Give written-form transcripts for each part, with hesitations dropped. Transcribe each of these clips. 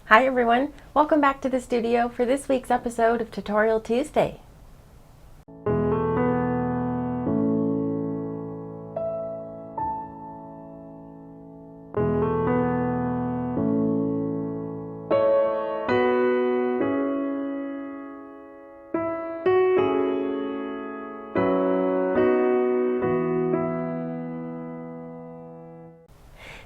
Hi everyone, welcome back to the studio for this week's episode of Tutorial Tuesday.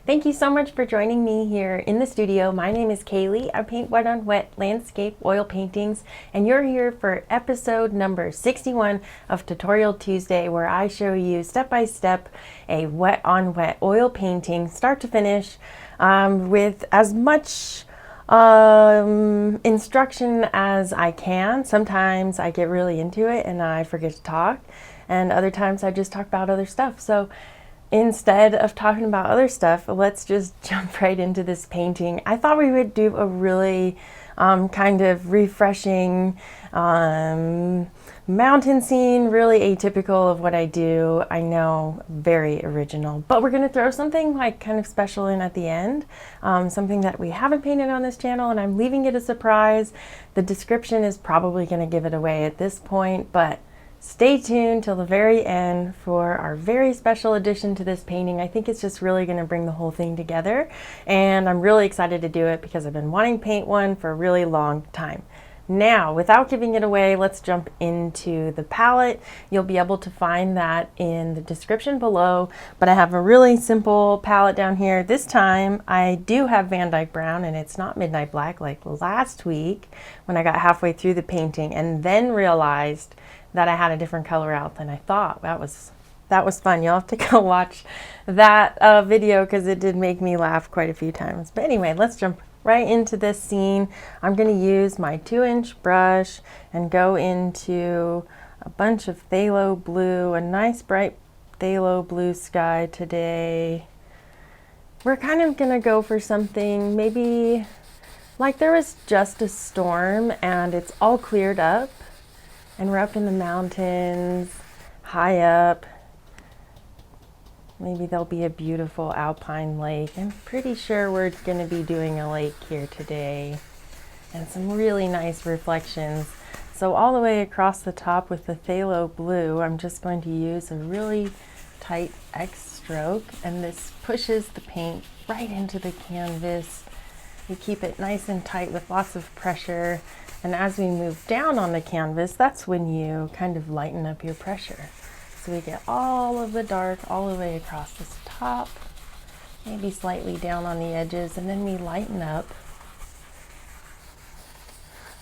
Thank you so much for joining me here in the studio. My name is Kaylee. I paint wet on wet landscape oil paintings, and you're here for episode number 61 of Tutorial Tuesday, where I show you step by step a wet on wet oil painting, start to finish, with as much instruction as I can. Sometimes I get really into it and I forget to talk, and other times I just talk about other stuff. So instead of talking about other stuff, let's just jump right into this painting. I thought we would do a really kind of refreshing mountain scene, really atypical of what I do. I know, very original, but we're going to throw something like kind of special in at the end, something that we haven't painted on this channel, and I'm leaving it a surprise. The description is probably going to give it away at this point, but stay tuned till the very end for our very special addition to this painting. I think it's just really going to bring the whole thing together, and I'm really excited to do it because I've been wanting to paint one for a really long time. Now, without giving it away, let's jump into the palette. You'll be able to find that in the description below, but I have a really simple palette down here. This time I do have Dyke Brown, and it's not Midnight Black like last week when I got halfway through the painting and then realized that I had a different color out than I thought. That was fun. You'll have to go watch that video because it did make me laugh quite a few times. But anyway, let's jump right into this scene. I'm going to use my 2-inch brush and go into a bunch of phthalo blue, a nice bright phthalo blue sky today. We're kind of going to go for something maybe like there was just a storm and it's all cleared up. And we're up in the mountains, high up. Maybe there'll be a beautiful alpine lake. I'm pretty sure we're going to be doing a lake here today. And some really nice reflections. So all the way across the top with the phthalo blue, I'm just going to use a really tight X stroke. And this pushes the paint right into the canvas. You keep it nice and tight with lots of pressure. And as we move down on the canvas, that's when you kind of lighten up your pressure. So we get all of the dark all the way across this top, maybe slightly down on the edges, and then we lighten up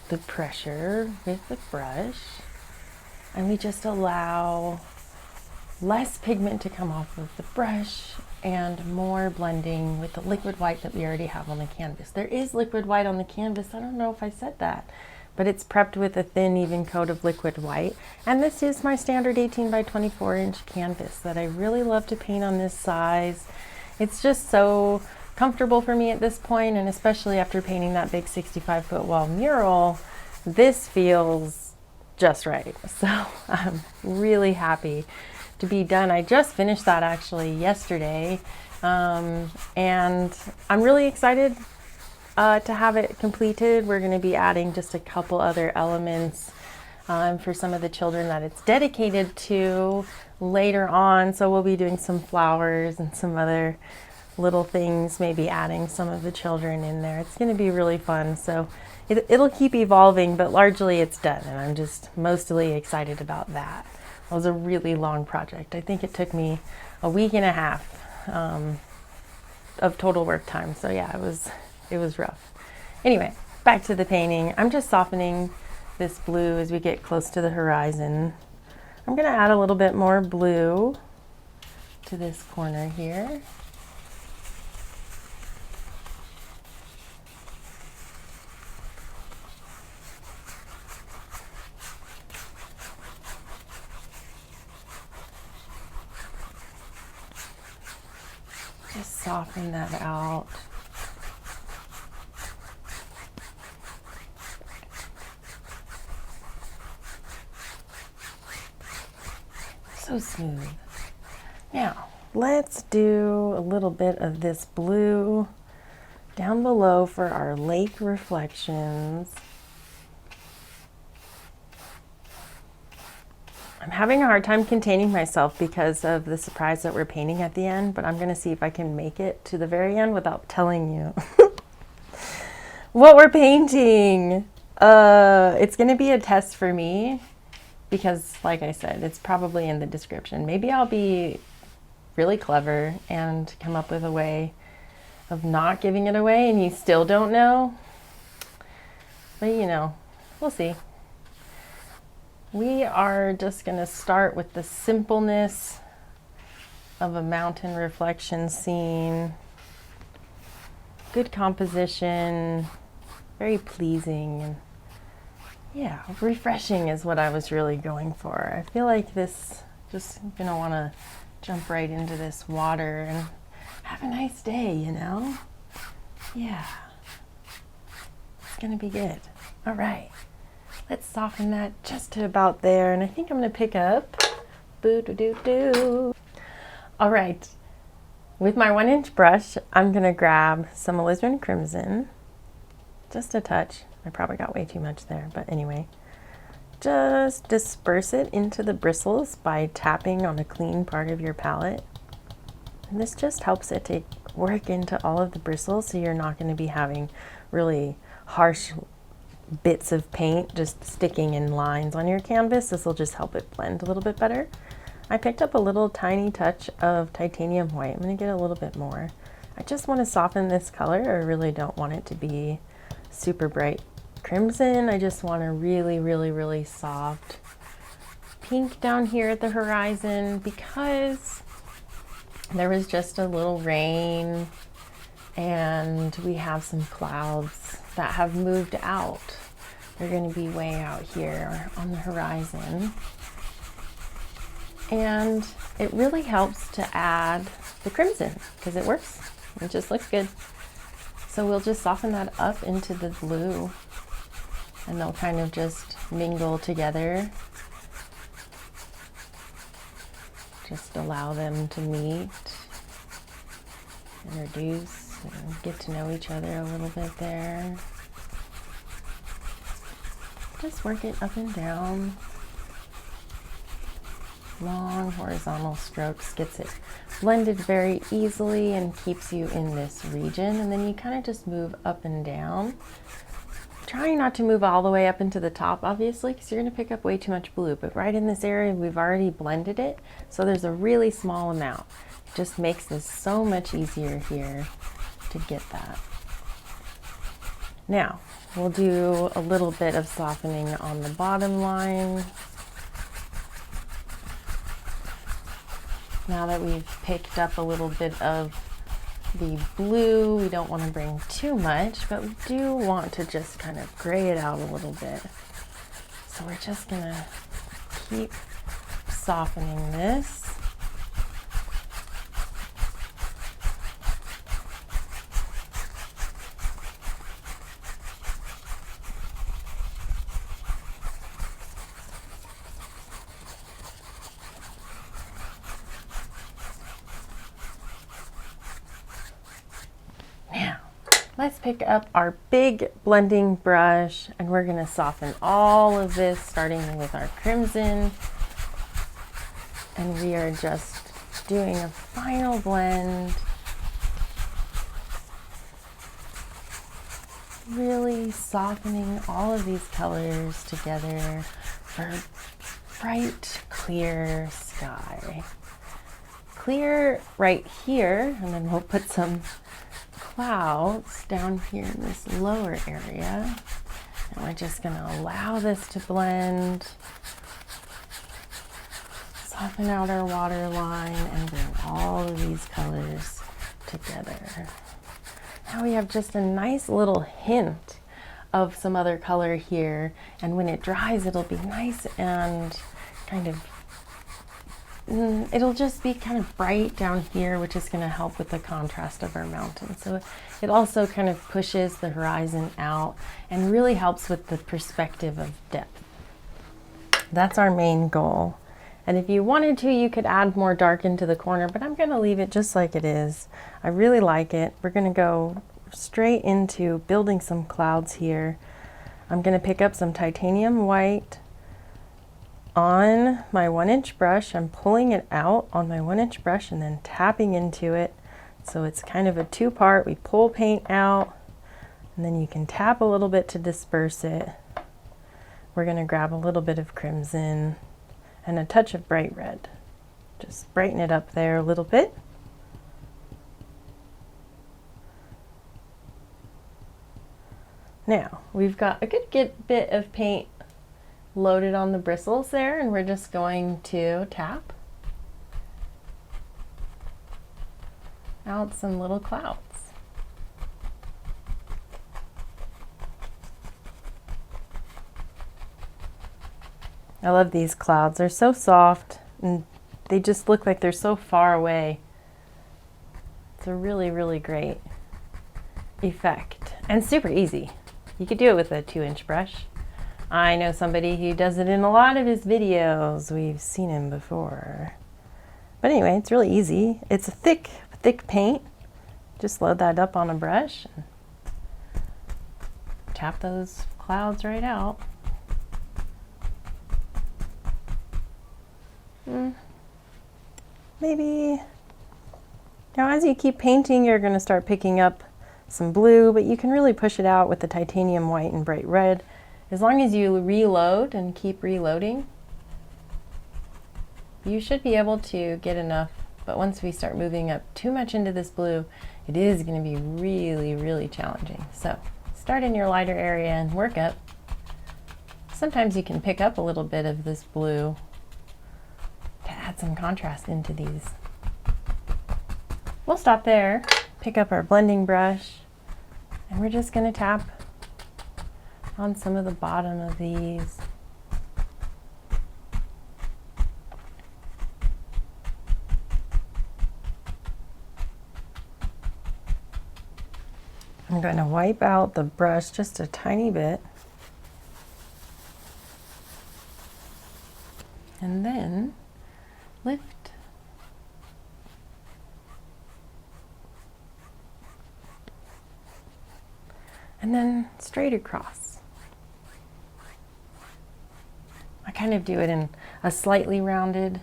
the pressure with the brush. And we just allow less pigment to come off of the brush and more blending with the liquid white that we already have on the canvas. There is liquid white on the canvas. I don't know if I said that, but it's prepped with a thin, even coat of liquid white. And this is my standard 18 by 24 inch canvas that I really love to paint on this size. It's just so comfortable for me at this point, and especially after painting that big 65-foot wall mural, this feels just right. So I'm really happy to be done. I just finished that actually yesterday, and I'm really excited to have it completed. We're going to be adding just a couple other elements for some of the children that it's dedicated to later on. So we'll be doing some flowers and some other little things, maybe adding some of the children in there. It's going to be really fun. So it'll keep evolving, but largely it's done, and I'm just mostly excited about that. It was a really long project. I think it took me a week and a half of total work time. So yeah, it was rough. Anyway, back to the painting. I'm just softening this blue as we get close to the horizon. I'm going to add a little bit more blue to this corner here. Just soften that out. So smooth. Now, let's do a little bit of this blue Down below for our lake reflections. I'm having a hard time containing myself because of the surprise that we're painting at the end, but I'm going to see if I can make it to the very end without telling you what we're painting. It's going to be a test for me because, like I said, it's probably in the description. Maybe I'll be really clever and come up with a way of not giving it away and you still don't know. But you know, we'll see. We are just going to start with the simpleness of a mountain reflection scene. Good composition, very pleasing, and yeah, refreshing is what I was really going for. I feel like this, just gonna want to jump right into this water and have a nice day, you know? Yeah, it's gonna be good. All right, let's soften that just to about there, and I think I'm gonna pick up boo-doo-doo-doo. All right, with my 1-inch brush, I'm gonna grab some Alizarin Crimson, just a touch. I probably got way too much there, but anyway. Just disperse it into the bristles by tapping on a clean part of your palette. And this just helps it to work into all of the bristles, so you're not going to be having really harsh bits of paint just sticking in lines on your canvas. This will just help it blend a little bit better. I picked up a little tiny touch of titanium white. I'm going to get a little bit more. I just want to soften this color. I really don't want it to be super bright crimson. I just want a really, really, really soft pink down here at the horizon because there was just a little rain and we have some clouds that have moved out. They're going to be way out here on the horizon. And it really helps to add the crimson because it works. It just looks good. So we'll just soften that up into the blue and they'll kind of just mingle together. Just allow them to meet, introduce, and get to know each other a little bit there. Just work it up and down. Long horizontal strokes gets it blended very easily and keeps you in this region. And then you kind of just move up and down. Trying not to move all the way up into the top, obviously, because you're going to pick up way too much blue. But right in this area, we've already blended it. So there's a really small amount. It just makes this so much easier here to get that. Now, we'll do a little bit of softening on the bottom line. Now that we've picked up a little bit of the blue, we don't want to bring too much, but we do want to just kind of gray it out a little bit. So we're just going to keep softening this. Let's pick up our big blending brush and we're going to soften all of this starting with our crimson. And we are just doing a final blend. Really softening all of these colors together for bright, clear sky. Clear right here, and then we'll put some clouds down here in this lower area, and we're just going to allow this to blend, soften out our water line, and bring all of these colors together. Now we have just a nice little hint of some other color here, and when it dries it'll be nice and kind of it'll just be kind of bright down here, which is going to help with the contrast of our mountain. So it also kind of pushes the horizon out and really helps with the perspective of depth. That's our main goal. And if you wanted to, you could add more dark into the corner, but I'm going to leave it just like it is. I really like it. We're going to go straight into building some clouds here. I'm going to pick up some titanium white on my 1-inch brush. I'm pulling it out on my 1-inch brush and then tapping into it. So it's kind of a two-part. We pull paint out and then you can tap a little bit to disperse it. We're going to grab a little bit of crimson and a touch of bright red. Just brighten it up there a little bit. Now, we've got a good bit of paint loaded on the bristles there, and we're just going to tap out some little clouds. I love these clouds. They're so soft and they just look like they're so far away. It's a really, really great effect and super easy. You could do it with a 2-inch brush. I know somebody who does it in a lot of his videos. We've seen him before. But anyway, it's really easy. It's a thick paint. Just load that up on a brush and tap those clouds right out. Maybe now as you keep painting, you're going to start picking up some blue, but you can really push it out with the titanium white and bright red. As long as you reload and keep reloading, you should be able to get enough. But once we start moving up too much into this blue, it is going to be really, really challenging. So start in your lighter area and work up. Sometimes you can pick up a little bit of this blue to add some contrast into these. We'll stop there, pick up our blending brush, and we're just going to tap on some of the bottom of these. I'm going to wipe out the brush just a tiny bit. And then lift. And then straight across. I kind of do it in a slightly rounded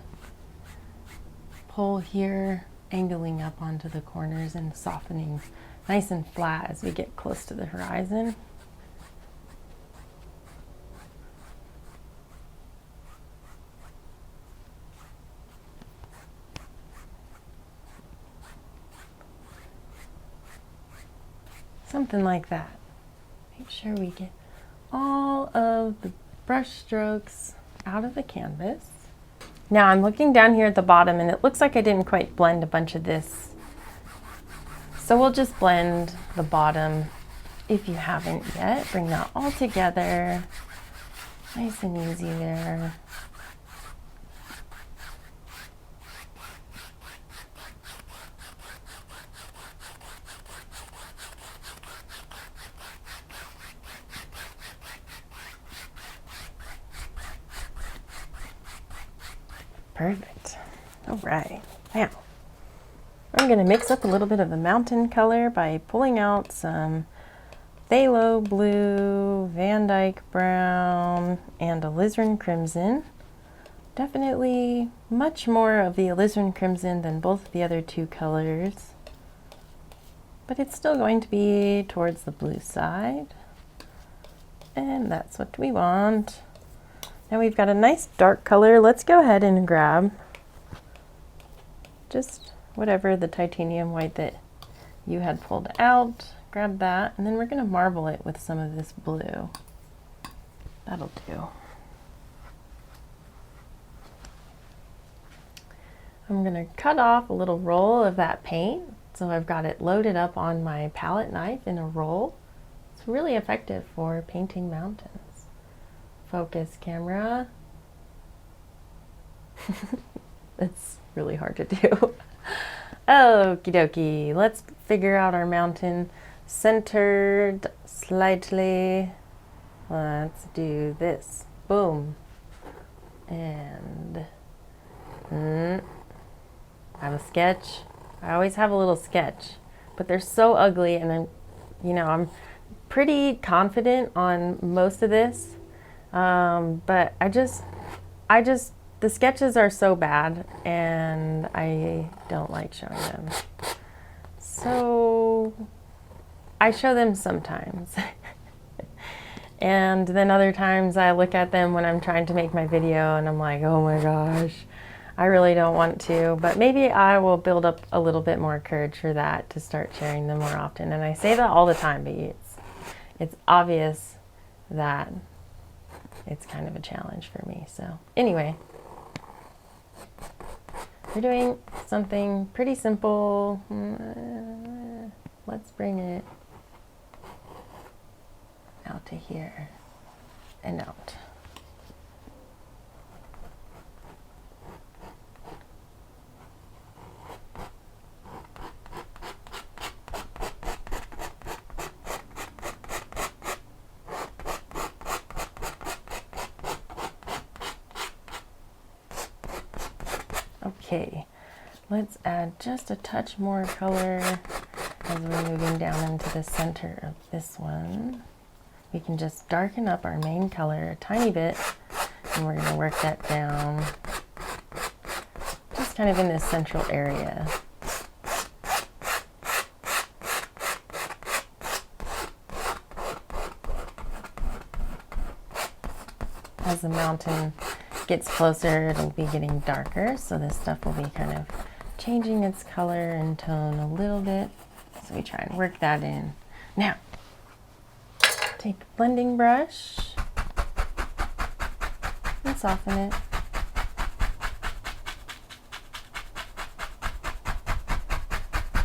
pull here, angling up onto the corners and softening nice and flat as we get close to the horizon. Something like that. Make sure we get all of the brush strokes out of the canvas. Now I'm looking down here at the bottom and it looks like I didn't quite blend a bunch of this. So we'll just blend the bottom if you haven't yet. Bring that all together. Nice and easy there. Perfect. All right. Now, I'm going to mix up a little bit of the mountain color by pulling out some Phthalo Blue, Dyke Brown, and Alizarin Crimson. Definitely much more of the Alizarin Crimson than both of the other two colors. But it's still going to be towards the blue side. And that's what we want. Now we've got a nice dark color. Let's go ahead and grab just whatever the titanium white that you had pulled out. Grab that, and then we're going to marble it with some of this blue. That'll do. I'm going to cut off a little roll of that paint. So I've got it loaded up on my palette knife in a roll. It's really effective for painting mountains. Focus camera. It's really hard to do. Okie dokie. Let's figure out our mountain. Centered slightly. Let's do this. Boom. And I have a sketch. I always have a little sketch, but they're so ugly and You know, I'm pretty confident on most of this, but the sketches are so bad and I don't like showing them. So I show them sometimes. And then other times I look at them when I'm trying to make my video and I'm like, oh my gosh, I really don't want to. But maybe I will build up a little bit more courage for that to start sharing them more often. And I say that all the time, but it's obvious that it's kind of a challenge for me. So anyway, we're doing something pretty simple. Let's bring it out to here and out. Okay, let's add just a touch more color as we're moving down into the center of this one. We can just darken up our main color a tiny bit, and we're going to work that down just kind of in this central area. As the mountain gets closer, it'll be getting darker, so this stuff will be kind of changing its color and tone a little bit. So we try and work that in. Now, take a blending brush and soften it.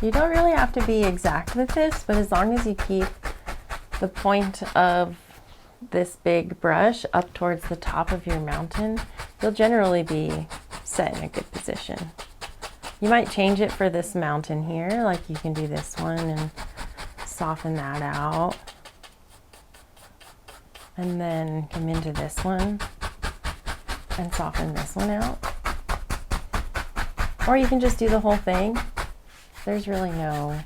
You don't really have to be exact with this, but as long as you keep the point of this big brush up towards the top of your mountain, you'll generally be set in a good position. You might change it for this mountain here, like you can do this one and soften that out. And then come into this one and soften this one out. Or you can just do the whole thing. There's really no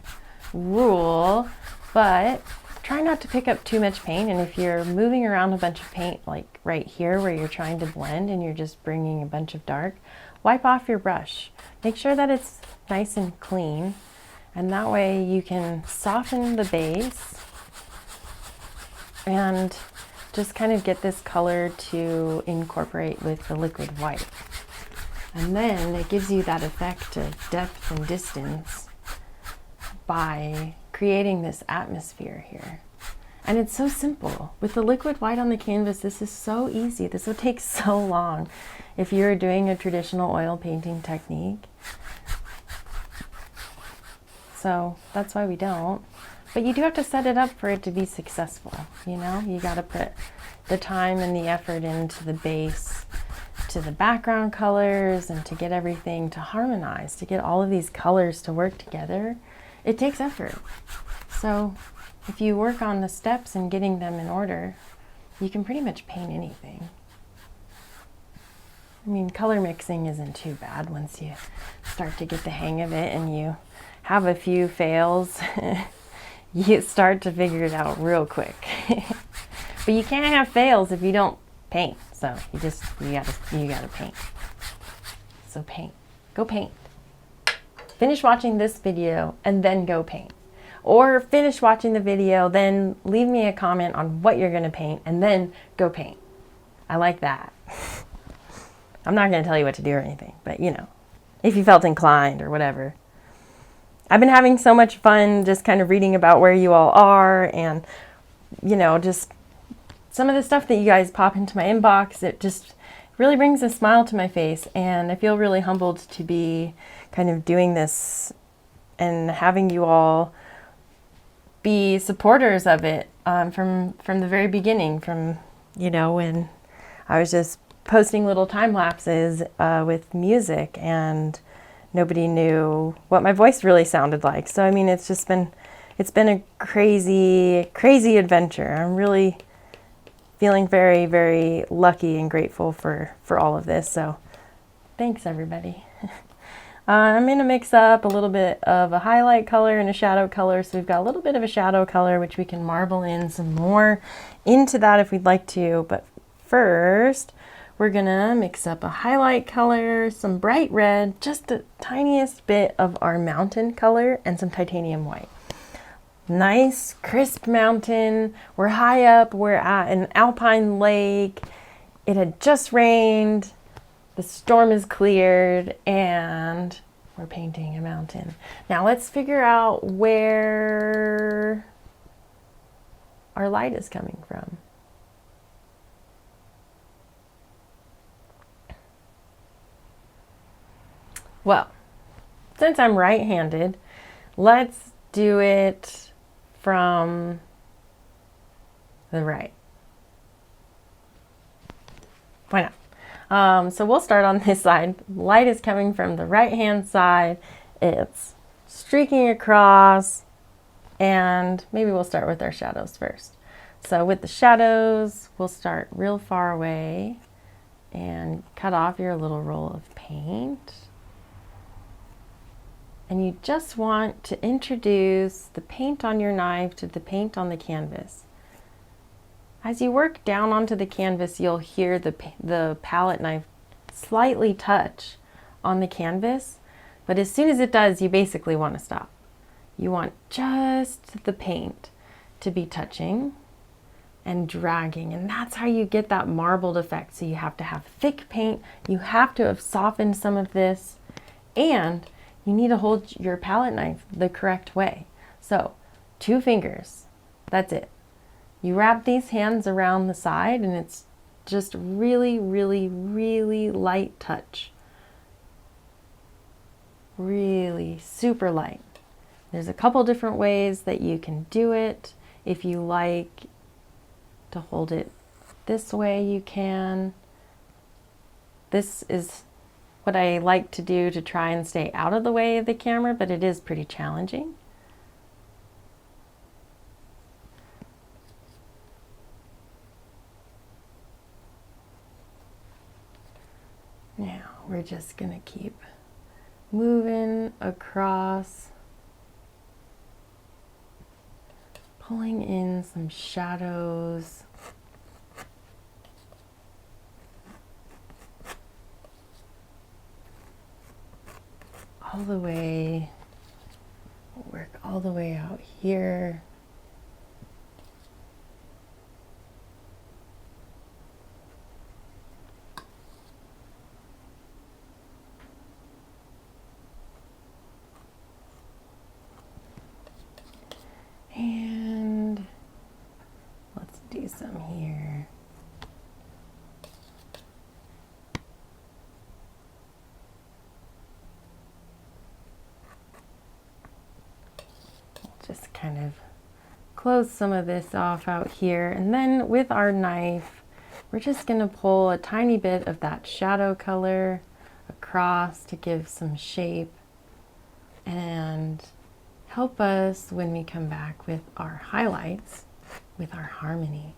rule, but try not to pick up too much paint. And if you're moving around a bunch of paint, like right here where you're trying to blend and you're just bringing a bunch of dark, wipe off your brush. Make sure that it's nice and clean, and that way you can soften the base and just kind of get this color to incorporate with the liquid white. And then it gives you that effect of depth and distance by creating this atmosphere here. And it's so simple. With the liquid white on the canvas, this is so easy. This would take so long if you're doing a traditional oil painting technique. So that's why we don't. But you do have to set it up for it to be successful. You know, you got to put the time and the effort into the base, to the background colors, and to get everything to harmonize, to get all of these colors to work together. It takes effort. So if you work on the steps and getting them in order, you can pretty much paint anything. I mean, color mixing isn't too bad once you start to get the hang of it and you have a few fails. You start to figure it out real quick. But you can't have fails if you don't paint. So you gotta paint. So paint. Go paint. Finish watching this video and then go paint. Or finish watching the video, then leave me a comment on what you're gonna paint and then go paint. I like that. I'm not gonna tell you what to do or anything, but you know, if you felt inclined or whatever. I've been having so much fun just kind of reading about where you all are, and you know, just some of the stuff that you guys pop into my inbox. It just really brings a smile to my face, and I feel really humbled to be kind of doing this and having you all be supporters of it from the very beginning, from, you know, when I was just posting little time lapses with music and nobody knew what my voice really sounded like. So I mean, it's been a crazy adventure. I'm really feeling very, very lucky and grateful for all of this. So thanks everybody. I'm going to mix up a little bit of a highlight color and a shadow color. So we've got a little bit of a shadow color, which we can marble in some more into that if we'd like to. But first, we're going to mix up a highlight color, some bright red, just the tiniest bit of our mountain color, and some titanium white. Nice, crisp mountain. We're high up. We're at an alpine lake. It had just rained. The storm is cleared, and we're painting a mountain. Now let's figure out where our light is coming from. Well, since I'm right-handed, let's do it from the right. Why not? So we'll start on this side. Light is coming from the right-hand side. It's streaking across, and maybe we'll start with our shadows first. So with the shadows, we'll start real far away and cut off your little roll of paint. And you just want to introduce the paint on your knife to the paint on the canvas. As you work down onto the canvas, you'll hear the palette knife slightly touch on the canvas, but as soon as it does, you basically want to stop. You want just the paint to be touching and dragging, and that's how you get that marbled effect. So you have to have thick paint, you have to have softened some of this, and you need to hold your palette knife the correct way. So 2 fingers, that's it. You wrap these hands around the side, and it's just really, really, really light touch. Really super light. There's a couple different ways that you can do it. If you like to hold it this way, you can. This is what I like to do to try and stay out of the way of the camera, but it is pretty challenging. Now we're just gonna keep moving across, pulling in some shadows. All the way, work all the way out here. And let's do some here. Just kind of close some of this off out here, and then with our knife we're just going to pull a tiny bit of that shadow color across to give some shape and help us when we come back with our highlights, with our harmony.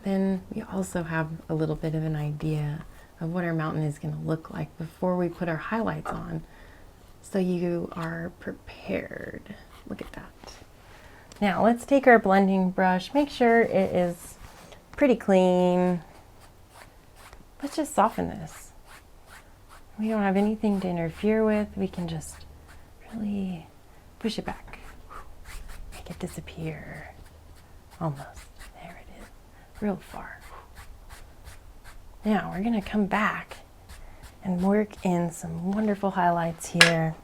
Then we also have a little bit of an idea of what our mountain is going to look like before we put our highlights on, so you are prepared. Look at that. Now let's take our blending brush, make sure it is pretty clean. Let's just soften this. We don't have anything to interfere with. We can just really push it back, make it disappear. Almost. There it is. Real far. Now we're going to come back and work in some wonderful highlights here.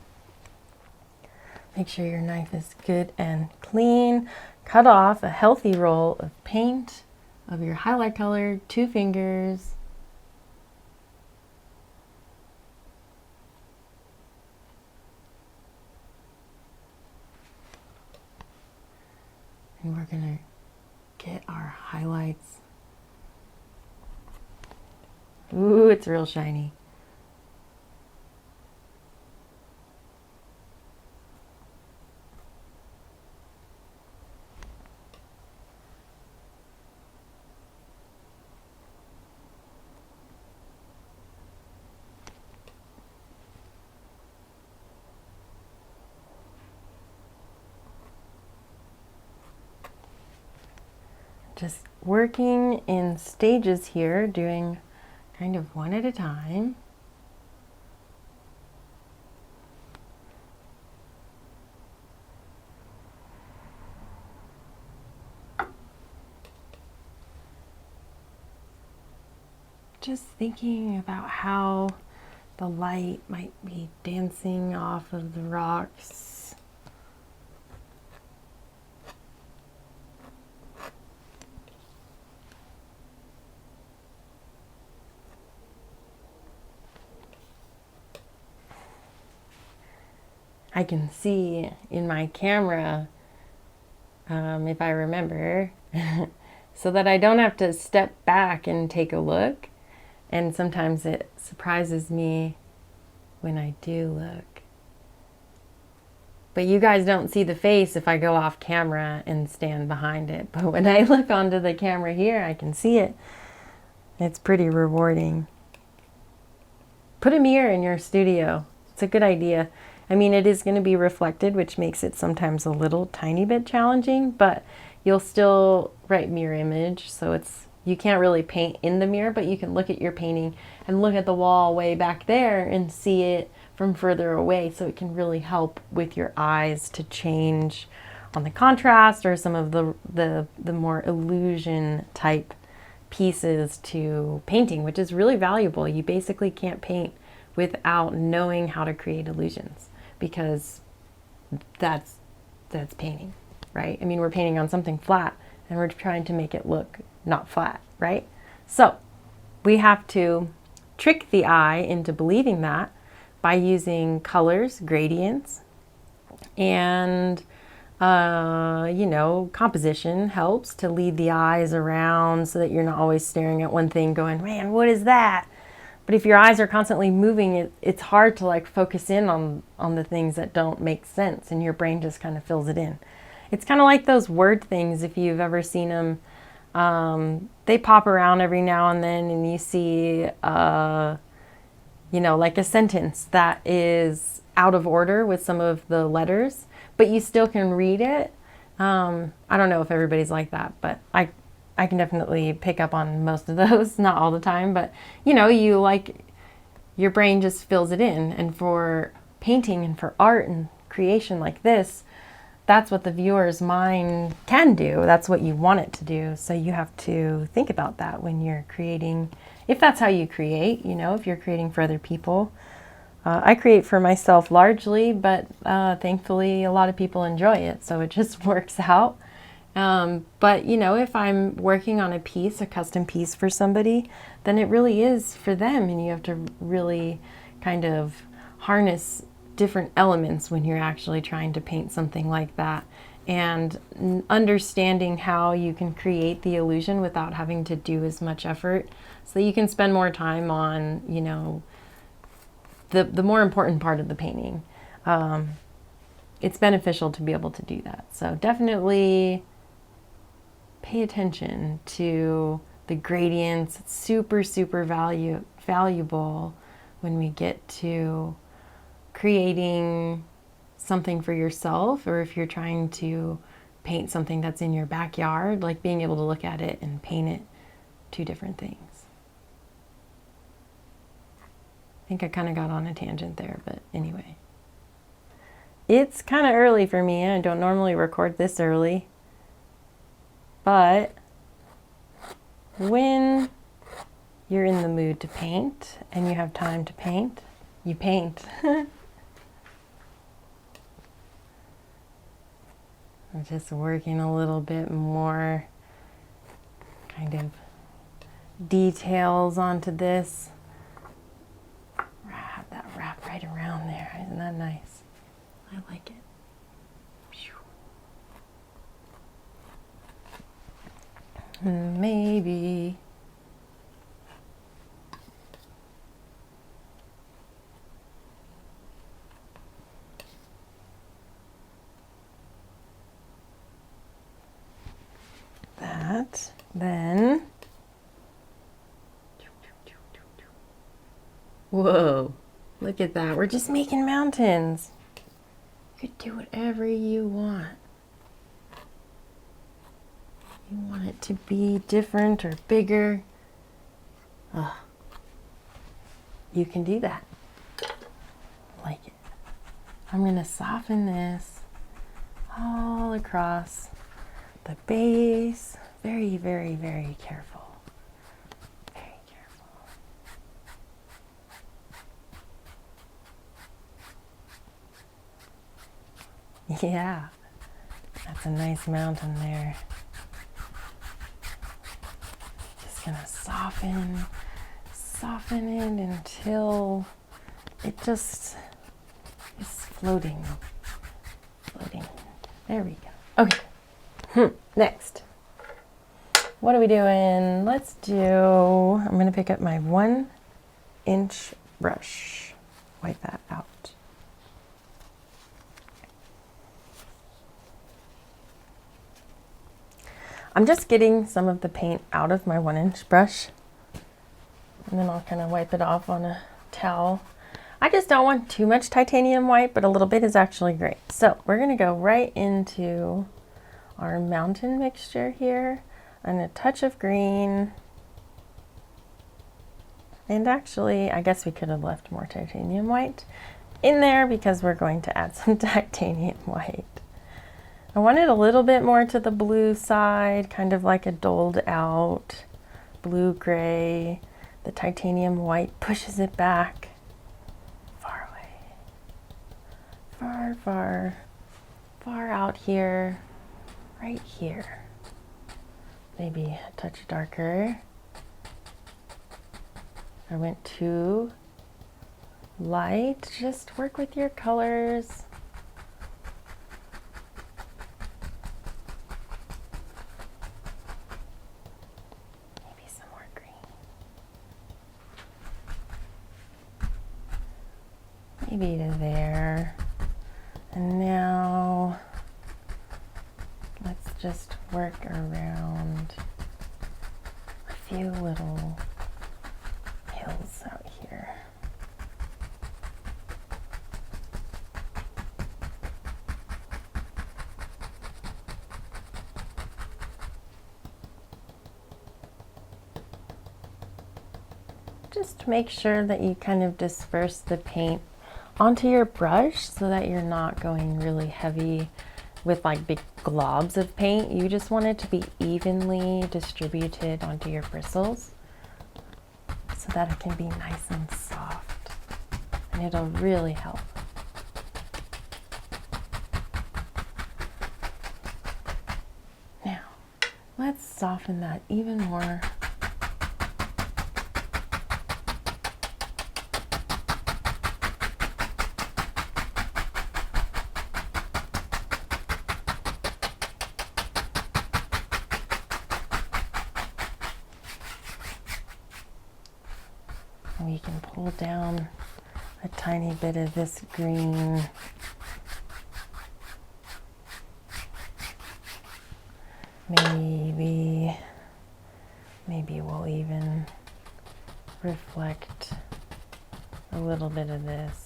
Make sure your knife is good and clean. Cut off a healthy roll of paint of your highlight color, 2 fingers. And we're going to get our highlights. Ooh, it's real shiny. just working in stages here, doing kind of one at a time. Just thinking about how the light might be dancing off of the rocks. I can see in my camera, if I remember, so that I don't have to step back and take a look. And sometimes it surprises me when I do look. But you guys don't see the face if I go off camera and stand behind it. But when I look onto the camera here, I can see it. It's pretty rewarding. Put a mirror in your studio. It's a good idea. I mean, it is going to be reflected, which makes it sometimes a little tiny bit challenging, but you'll still write mirror image, so you can't really paint in the mirror, but you can look at your painting and look at the wall way back there and see it from further away, so it can really help with your eyes to change on the contrast or some of the more illusion type pieces to painting, which is really valuable. You basically can't paint without knowing how to create illusions, because that's painting, right? I mean, we're painting on something flat and we're trying to make it look not flat, right? So we have to trick the eye into believing that by using colors, gradients, and composition helps to lead the eyes around so that you're not always staring at one thing going, man, what is that? But if your eyes are constantly moving, it's hard to like focus in on the things that don't make sense, and your brain just kind of fills it in. It's kind of like those word things, if you've ever seen them. They pop around every now and then, and you see, like a sentence that is out of order with some of the letters, but you still can read it. I don't know if everybody's like that, but I can definitely pick up on most of those, not all the time, but your brain just fills it in. And for painting and for art and creation like this, that's what the viewer's mind can do. That's what you want it to do. So you have to think about that when you're creating, if that's how you create, if you're creating for other people. I create for myself largely, but thankfully a lot of people enjoy it, so it just works out. But if I'm working on a piece, a custom piece for somebody, then it really is for them, and you have to really kind of harness different elements when you're actually trying to paint something like that, and understanding how you can create the illusion without having to do as much effort, so that you can spend more time on the more important part of the painting. It's beneficial to be able to do that. So definitely pay attention to the gradients. It's super, super valuable when we get to creating something for yourself, or if you're trying to paint something that's in your backyard, like being able to look at it and paint it, two different things. I think I kind of got on a tangent there, but anyway. It's kind of early for me. I don't normally record this early. But when you're in the mood to paint and you have time to paint, you paint. I'm just working a little bit more kind of details onto this. Have that wrap right around there. Isn't that nice? I like it. Maybe that, then whoa, look at that. We're just making mountains. You could do whatever you want. You want it to be different or bigger. You can do that. Like it. I'm going to soften this all across the base. Very, very, very careful. Very careful. Yeah, that's a nice mountain there. Just gonna soften it until it just is floating. There we go. Okay. Next. What are we doing? I'm gonna pick up my 1-inch brush. Wipe that out. I'm just getting some of the paint out of my 1-inch brush, and then I'll kind of wipe it off on a towel. I just don't want too much titanium white, but a little bit is actually great. So we're gonna go right into our mountain mixture here, and a touch of green. And actually, I guess we could have left more titanium white in there because we're going to add some titanium white. I want it a little bit more to the blue side, kind of like a dulled out blue-gray. The titanium white pushes it back far away. Far out here, right here. Maybe a touch darker. I went too light. Just work with your colors. Maybe to there. And now let's just work around a few little hills out here. Just make sure that you kind of disperse the paint onto your brush so that you're not going really heavy with like big globs of paint. You just want it to be evenly distributed onto your bristles so that it can be nice and soft, and it'll really help. Now, let's soften that even more. We can pull down a tiny bit of this green. Maybe we'll even reflect a little bit of this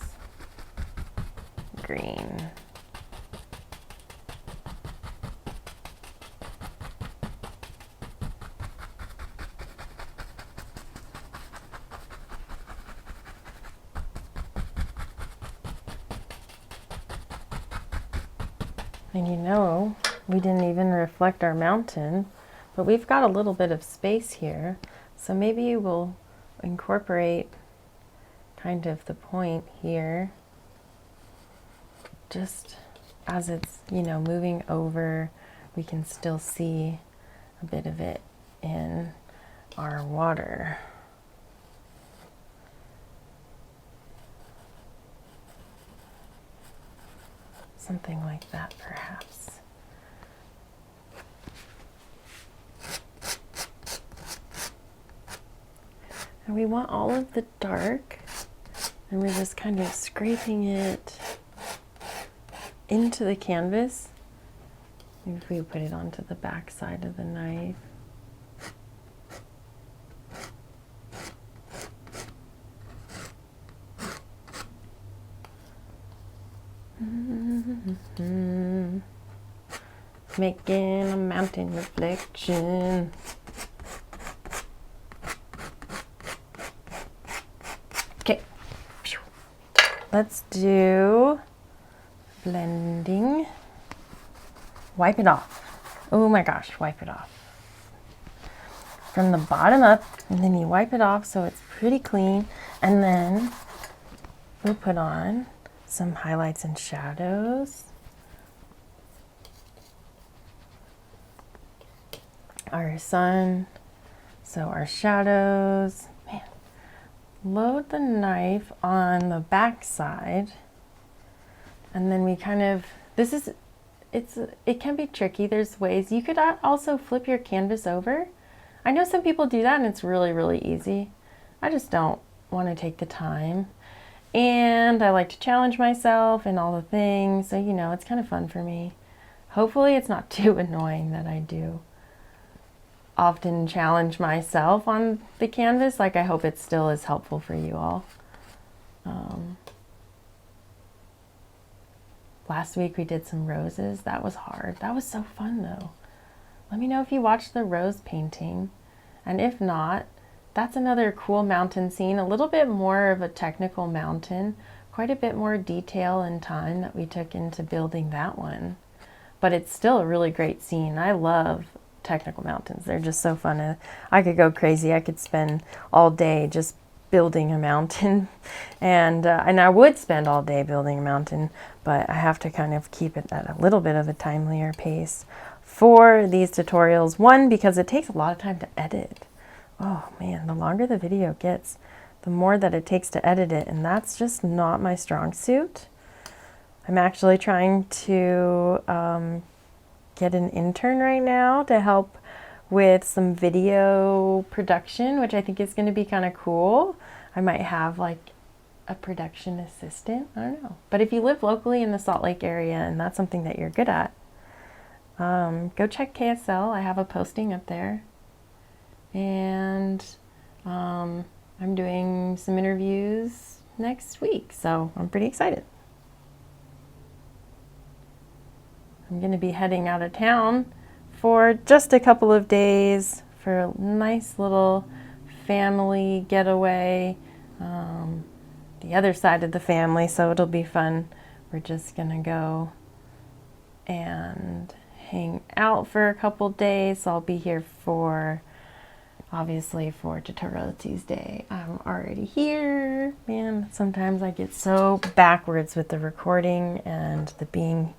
green. And you know, we didn't even reflect our mountain, but we've got a little bit of space here. So maybe we'll incorporate kind of the point here, just as it's, you know, moving over, we can still see a bit of it in our water. Something like that, perhaps. And we want all of the dark, and we're just kind of scraping it into the canvas. Maybe if we put it onto the back side of the knife. making a mountain reflection. Okay, let's do blending. Wipe it off. Oh my gosh, wipe it off. From the bottom up, and then you wipe it off so it's pretty clean, and then we'll put on some highlights and shadows. Our sun, so our shadows. Man, load the knife on the back side, and then we kind of, it can be tricky. There's ways. You could also flip your canvas over. I know some people do that and it's really, really easy. I just don't want to take the time. And I like to challenge myself and all the things. So, you know, it's kind of fun for me. Hopefully it's not too annoying that I do often challenge myself on the canvas. Like, I hope it still is helpful for you all. Last week we did some roses. That was hard. That was so fun though. Let me know if you watched the rose painting. And if not, that's another cool mountain scene. A little bit more of a technical mountain. Quite a bit more detail and time that we took into building that one. But it's still a really great scene. I love technical mountains. They're just so fun. I could go crazy. I could spend all day just building a mountain. And I would spend all day building a mountain, but I have to kind of keep it at a little bit of a timelier pace for these tutorials. One, because it takes a lot of time to edit. Oh man, the longer the video gets, the more that it takes to edit it, and that's just not my strong suit. I'm actually trying to get an intern right now to help with some video production, which I think is going to be kind of cool. I might have like a production assistant. I don't know. But if you live locally in the Salt Lake area and that's something that you're good at, go check KSL. I have a posting up there. And I'm doing some interviews next week, so I'm pretty excited. I'm going to be heading out of town for just a couple of days for a nice little family getaway, the other side of the family, so it'll be fun. We're just going to go and hang out for a couple days. So I'll be here for, obviously, for Tutorial Tuesday. I'm already here. Man, sometimes I get so backwards with the recording and the being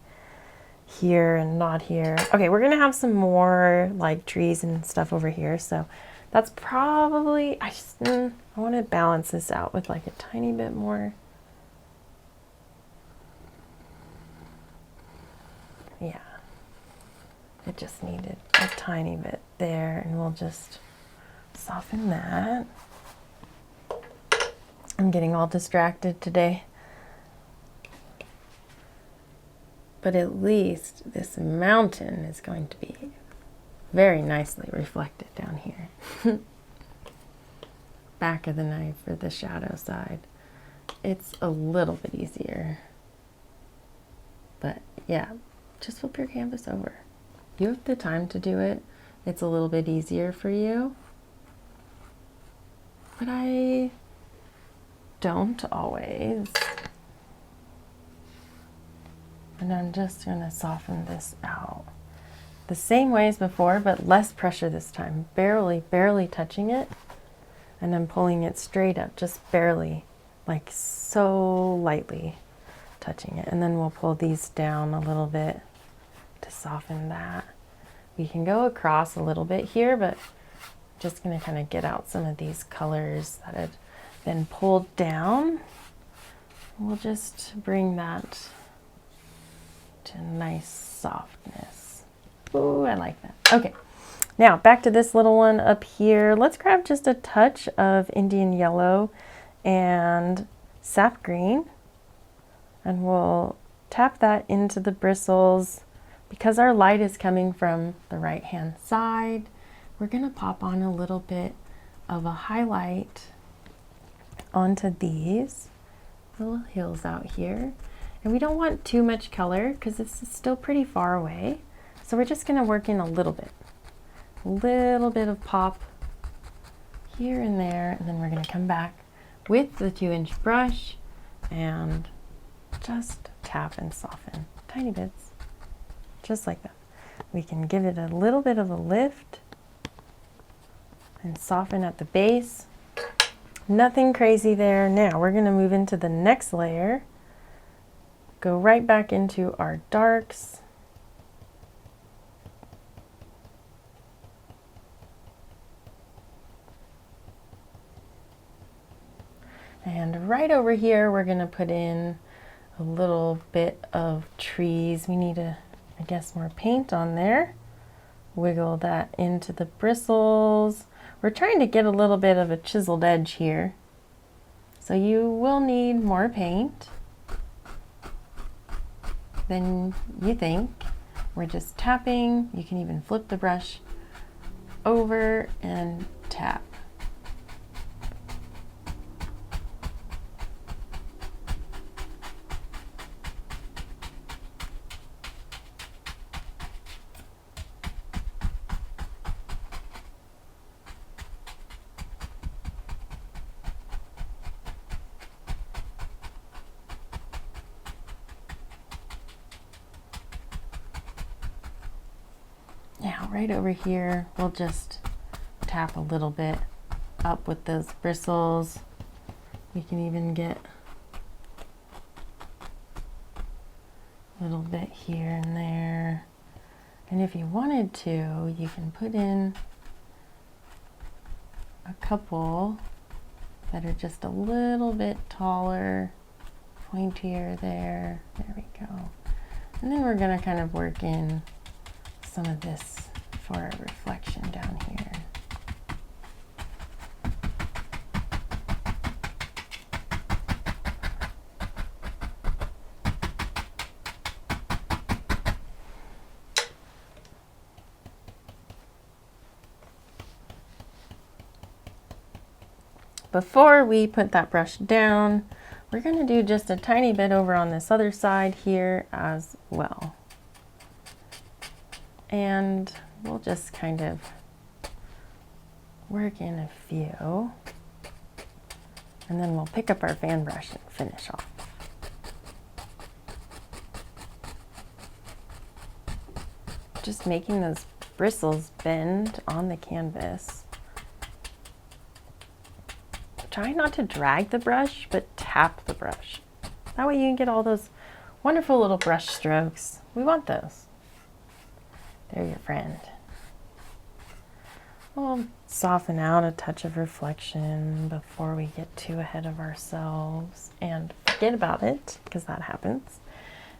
here and not here. Okay, we're gonna have some more like trees and stuff over here, so that's probably, I want to balance this out with like a tiny bit more. Yeah, it just needed a tiny bit there, and we'll just soften that. I'm getting all distracted today. But at least this mountain is going to be very nicely reflected down here. Back of the knife for the shadow side. It's a little bit easier. But yeah, just flip your canvas over. You have the time to do it. It's a little bit easier for you. But I don't always. And I'm just going to soften this out. The same way as before, but less pressure this time. Barely touching it. And I'm pulling it straight up, just barely, like so lightly touching it. And then we'll pull these down a little bit to soften that. We can go across a little bit here, but I'm just going to kind of get out some of these colors that have been pulled down. We'll just bring that to nice softness. Ooh, I like that. Okay, now back to this little one up here. Let's grab just a touch of Indian yellow and sap green, and we'll tap that into the bristles. Because our light is coming from the right hand side, we're going to pop on a little bit of a highlight onto these little hills out here. And we don't want too much color because it's still pretty far away. So we're just gonna work in a little bit of pop here and there, and then we're gonna come back with the 2-inch brush and just tap and soften tiny bits, just like that. We can give it a little bit of a lift and soften at the base. Nothing crazy there. Now we're going to move into the next layer, go right back into our darks. And right over here, we're going to put in a little bit of trees. We need I guess more paint on there. Wiggle that into the bristles. We're trying to get a little bit of a chiseled edge here, so you will need more paint than you think. We're just tapping. You can even flip the brush over and tap. Now, right over here, we'll just tap a little bit up with those bristles. We can even get a little bit here and there. And if you wanted to, you can put in a couple that are just a little bit taller, pointier there. There we go. And then we're gonna kind of work in some of this for a reflection down here. Before we put that brush down, we're going to do just a tiny bit over on this other side here as well. And we'll just kind of work in a few, and then we'll pick up our fan brush and finish off. Just making those bristles bend on the canvas. Try not to drag the brush, but tap the brush. That way you can get all those wonderful little brush strokes. We want those. They're your friend. We'll soften out a touch of reflection before we get too ahead of ourselves and forget about it, because that happens.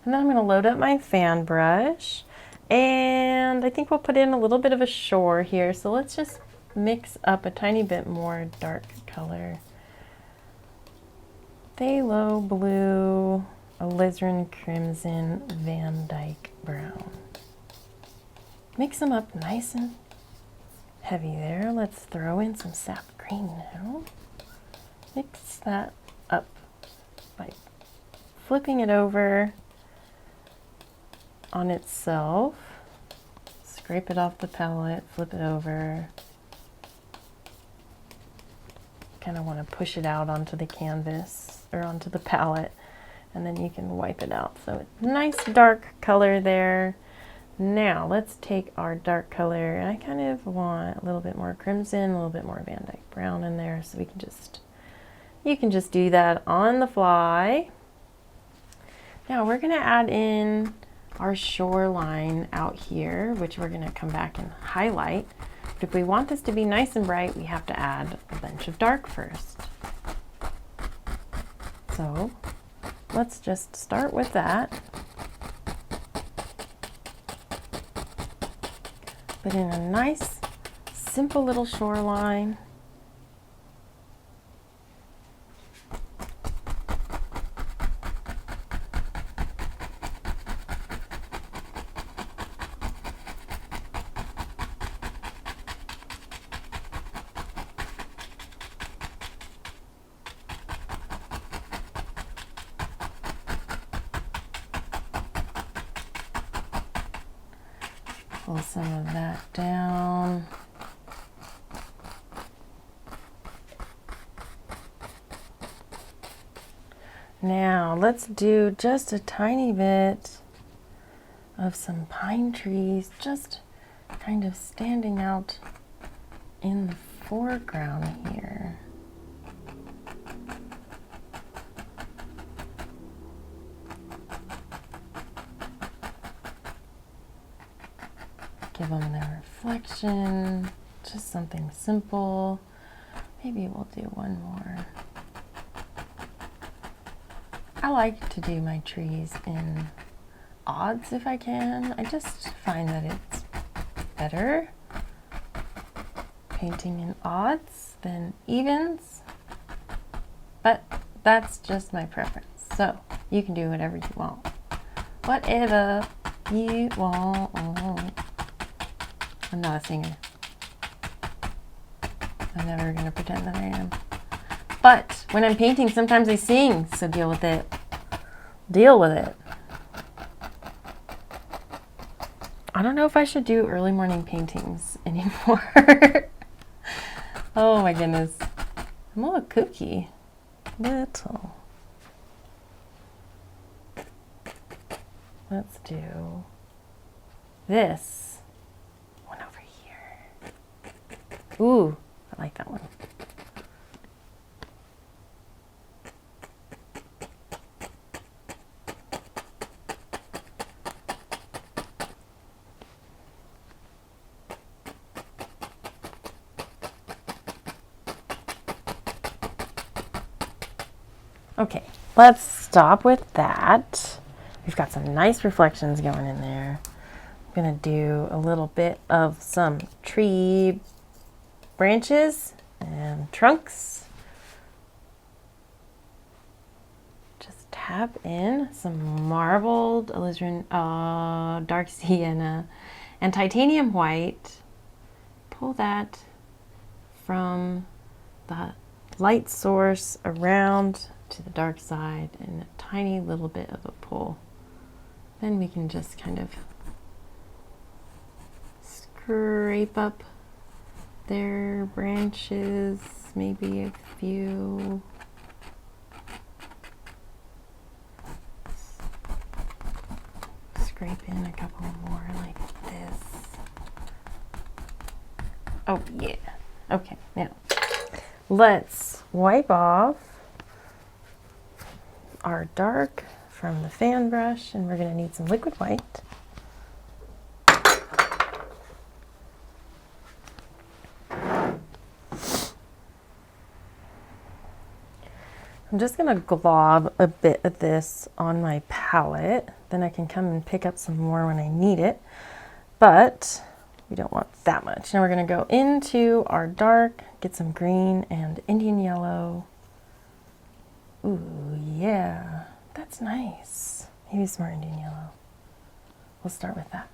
And then I'm going to load up my fan brush, and I think we'll put in a little bit of a shore here. So let's just mix up a tiny bit more dark color. Phthalo Blue, Alizarin Crimson, Dyke Brown. Mix them up nice and heavy there. Let's throw in some Sap Green now. Mix that up by flipping it over on itself. Scrape it off the palette, flip it over. Kind of want to push it out onto the canvas or onto the palette, and then you can wipe it out. So it's nice dark color there. Now let's take our dark color, and I kind of want a little bit more crimson, a little bit more Dyke Brown in there, so we can just, you can just do that on the fly. Now we're going to add in our shoreline out here, which we're going to come back and highlight. But if we want this to be nice and bright, we have to add a bunch of dark first. So let's just start with that. Put in a nice, simple little shoreline. Pull some of that down. Now let's do just a tiny bit of some pine trees, just kind of standing out in the foreground here. Give them their reflection, just something simple. Maybe we'll do one more. I like to do my trees in odds if I can. I just find that it's better painting in odds than evens, but that's just my preference. So you can do whatever you want. Whatever you want. I'm not a singer. I'm never gonna pretend that I am. But when I'm painting, sometimes I sing, so deal with it. Deal with it. I don't know if I should do early morning paintings anymore. Oh my goodness. I'm a little kooky. Little. Let's do this one over here. Ooh, I like that one. Okay, let's stop with that. We've got some nice reflections going in there. I'm gonna do a little bit of some tree branches and trunks. Just tap in some marbled alizarin, dark sienna, and titanium white. Pull that from the light source around to the dark side and a tiny little bit of a pull. Then we can just kind of scrape up their branches, maybe a few. Scrape in a couple more like this. Oh yeah. Okay, now let's wipe off our dark from the fan brush, and we're going to need some liquid white. I'm just going to glob a bit of this on my palette, then I can come and pick up some more when I need it, but we don't want that much. Now we're going to go into our dark, get some green and Indian yellow. Ooh, yeah, that's nice. Maybe some more Indian yellow. We'll start with that.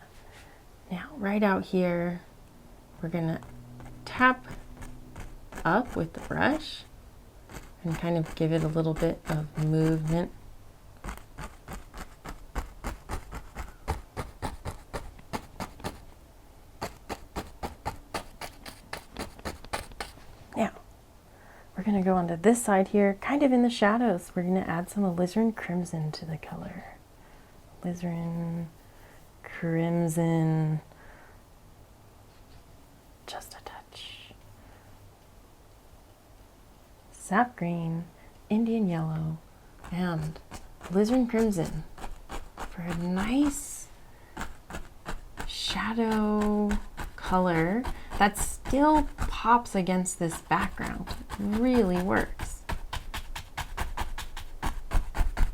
Now, right out here, we're gonna tap up with the brush and kind of give it a little bit of movement. Now, we're going to go onto this side here, kind of in the shadows. We're going to add some Alizarin Crimson to the color. Alizarin Crimson. Just a touch. Sap Green, Indian Yellow, and Alizarin Crimson for a nice shadow color that still pops against this background. It really works.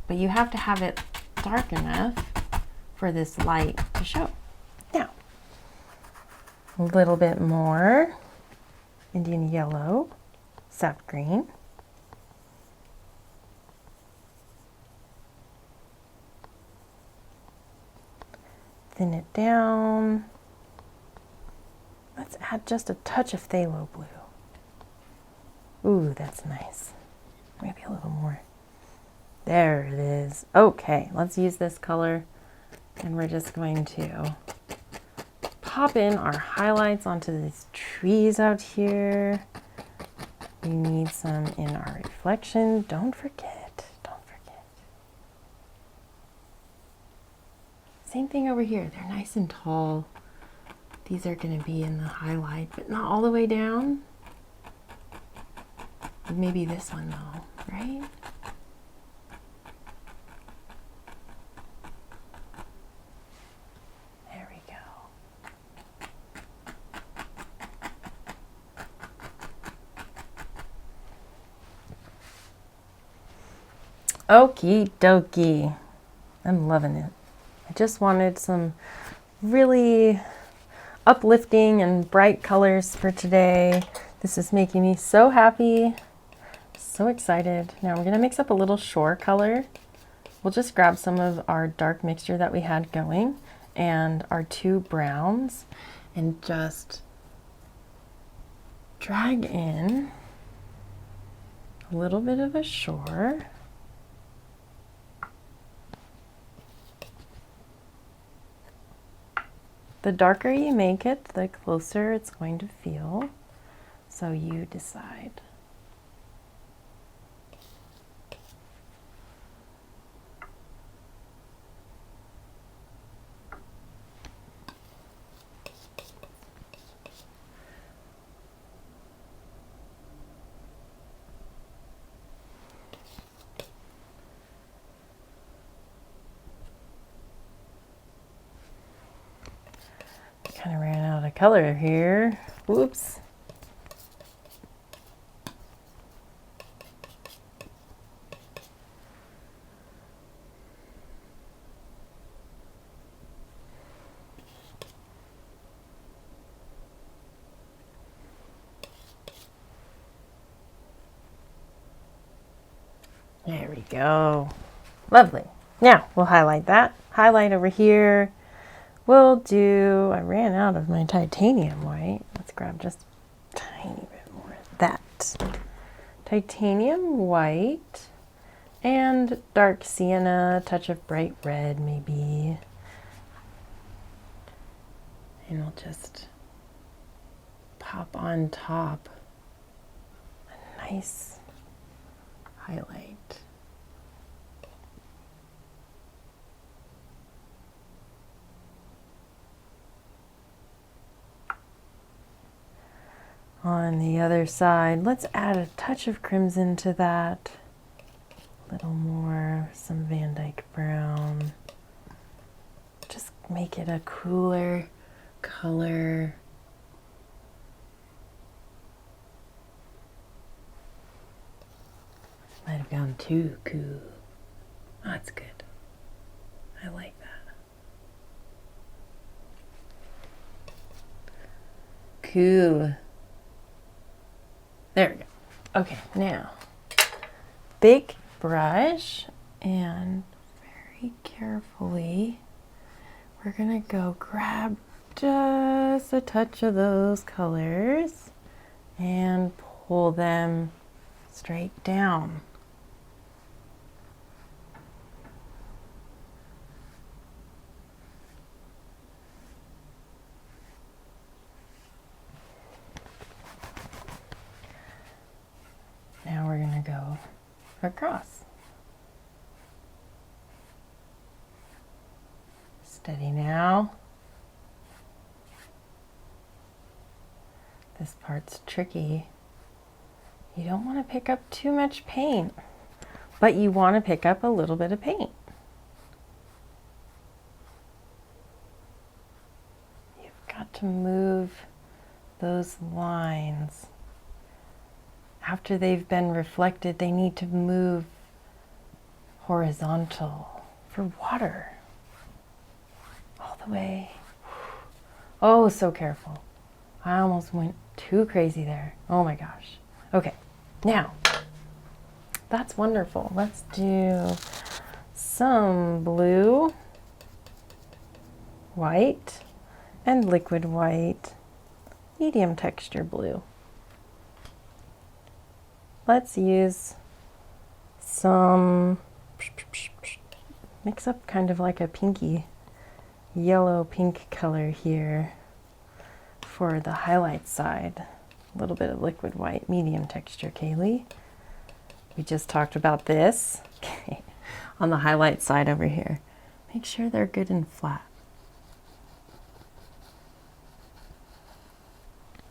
But you have to have it dark enough for this light to show. Now, a little bit more Indian Yellow, Sap Green. Thin it down. Let's add just a touch of Phthalo Blue. Ooh, that's nice. Maybe a little more. There it is. Okay, let's use this color, and we're just going to pop in our highlights onto these trees out here. We need some in our reflection. Don't forget, don't forget. Same thing over here. They're nice and tall. These are going to be in the highlight, but not all the way down. Maybe this one though, right? There we go. Okie dokie. I'm loving it. I just wanted some really uplifting and bright colors for today. This is making me so happy, so excited. Now we're gonna mix up a little shore color. We'll just grab some of our dark mixture that we had going and our 2 browns and just drag in a little bit of a shore. The darker you make it, the closer it's going to feel. So you decide. Kind of ran out of color here. Whoops. There we go. Lovely. Now we'll highlight that. Highlight over here. We'll do, I ran out of my titanium white. Let's grab just a tiny bit more of that. Titanium white and dark sienna, touch of bright red maybe. And we'll just pop on top a nice highlight. On the other side, let's add a touch of crimson to that. A little more, some Dyke Brown. Just make it a cooler color. Might have gone too cool. Oh, that's good. I like that. Cool. There we go. Okay, now, big brush, and very carefully, we're gonna go grab just a touch of those colors and pull them straight down. Now we're going to go across. Steady now. This part's tricky. You don't want to pick up too much paint, but you want to pick up a little bit of paint. You've got to move those lines. After they've been reflected, they need to move horizontal for water. All the way. Oh, so careful. I almost went too crazy there. Oh my gosh. Okay, now, that's wonderful. Let's do some blue, white, and liquid white, medium texture blue. Let's use some, mix up kind of like a pinky, yellow pink color here. for the highlight side, a little bit of liquid white, medium texture, Kaylee. We just talked about this. Okay, on the highlight side over here. Make sure they're good and flat.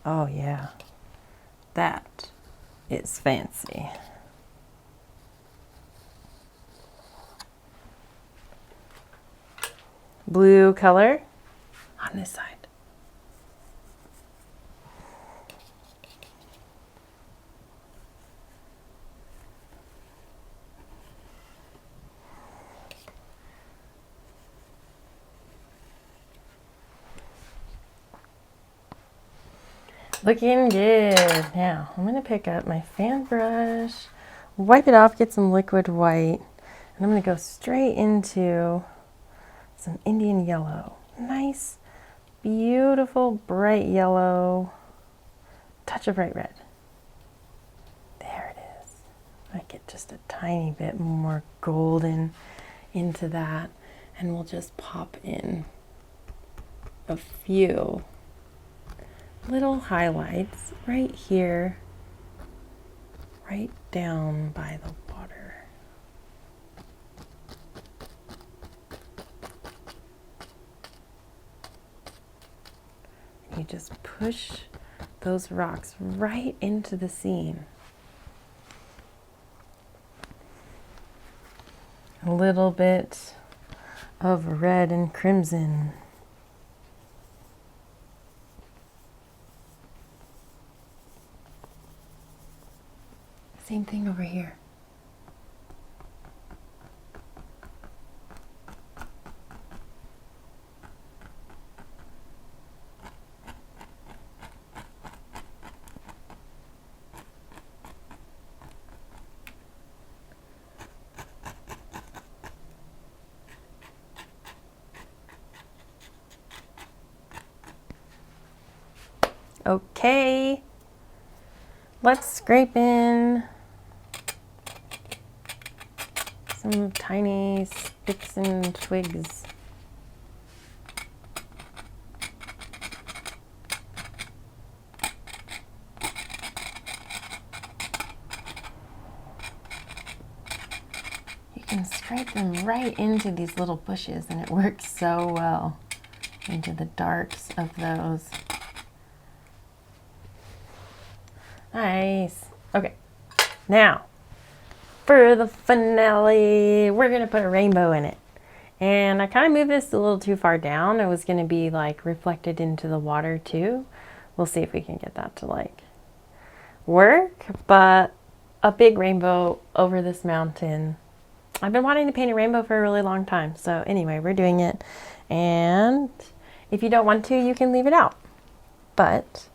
Oh yeah, that is fancy. Blue color on this side. Looking good. Now I'm going to pick up my fan brush, wipe it off, get some liquid white, and I'm going to go straight into some Indian yellow. Nice, beautiful, bright yellow, touch of bright red. There it is. I get just a tiny bit more golden into that, and we'll just pop in a few little highlights right here, right down by the water. You just push those rocks right into the scene. A little bit of red and crimson. Same thing over here. Okay, let's scrape in some tiny sticks and twigs. You can scrape them right into these little bushes and it works so well into the darks of those. Nice. Okay, now for the finale, we're gonna put a rainbow in it. And I kind of moved this a little too far down. It was gonna be like reflected into the water too. We'll see if we can get that to like work, but a big rainbow over this mountain. I've been wanting to paint a rainbow for a really long time. So anyway, we're doing it. And if you don't want to, you can leave it out. But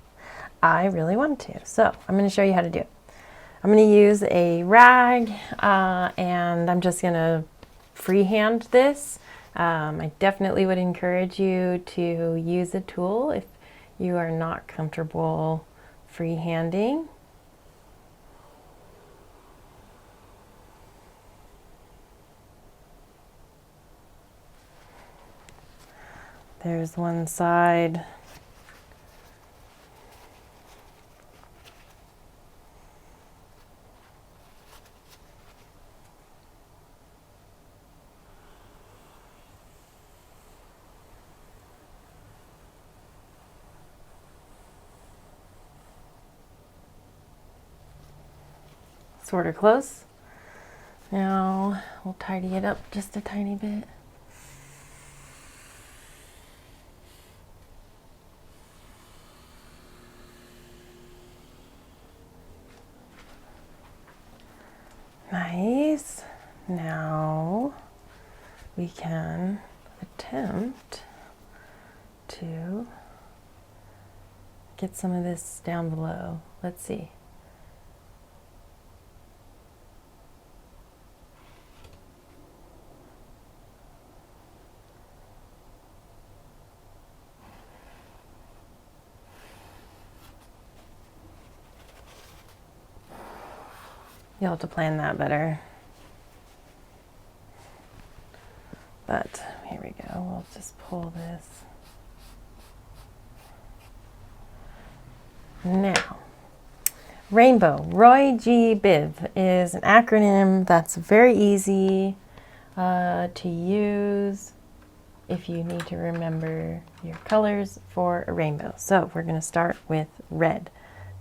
I really want to. So I'm going to show you how to do it. I'm going to use a rag and I'm just going to freehand this. I definitely would encourage you to use a tool if you are not comfortable freehanding. There's one side. Sort of close. Now we'll tidy it up just a tiny bit. Nice. Now we can attempt to get some of this down below. Let's see. You'll have to plan that better. But here we go. We'll just pull this Now, rainbow. Roy G. Biv is an acronym that's very easy to use if you need to remember your colors for a rainbow. So we're going to start with red.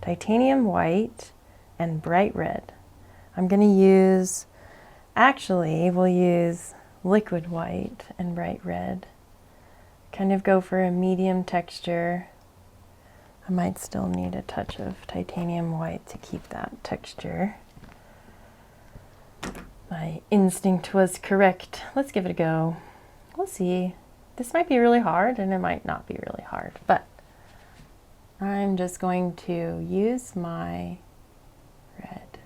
Titanium white and bright red. I'm going to use, actually, we'll use liquid white and bright red. Kind of go for a medium texture. I might still need a touch of titanium white to keep that texture. My instinct was correct. Let's give it a go. We'll see. This might be really hard and it might not be really hard, but I'm just going to use my red.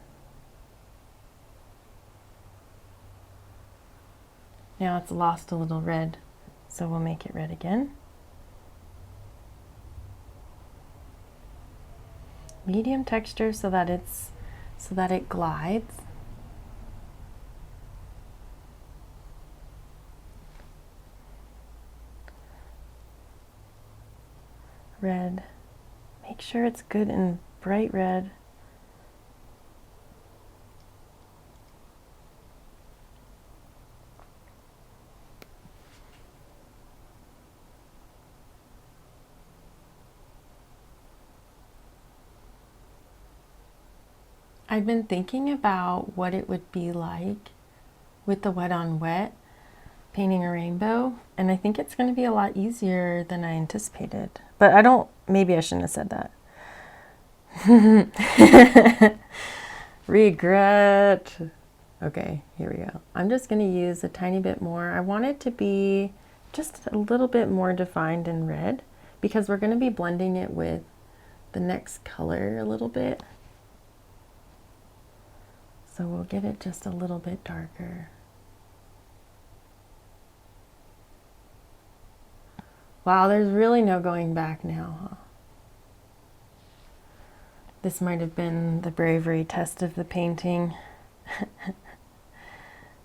Now it's lost a little red, so we'll make it red again. Medium texture so that it glides. Red. Make sure it's good and bright red. I've been thinking about what it would be like with the wet on wet painting a rainbow, and I think it's going to be a lot easier than I anticipated. But maybe I shouldn't have said that. Regret. Okay, here we go. I'm just going to use a tiny bit more. I want it to be just a little bit more defined in red because we're going to be blending it with the next color a little bit. So we'll get it just a little bit darker. Wow, there's really no going back now, huh? This might have been the bravery test of the painting.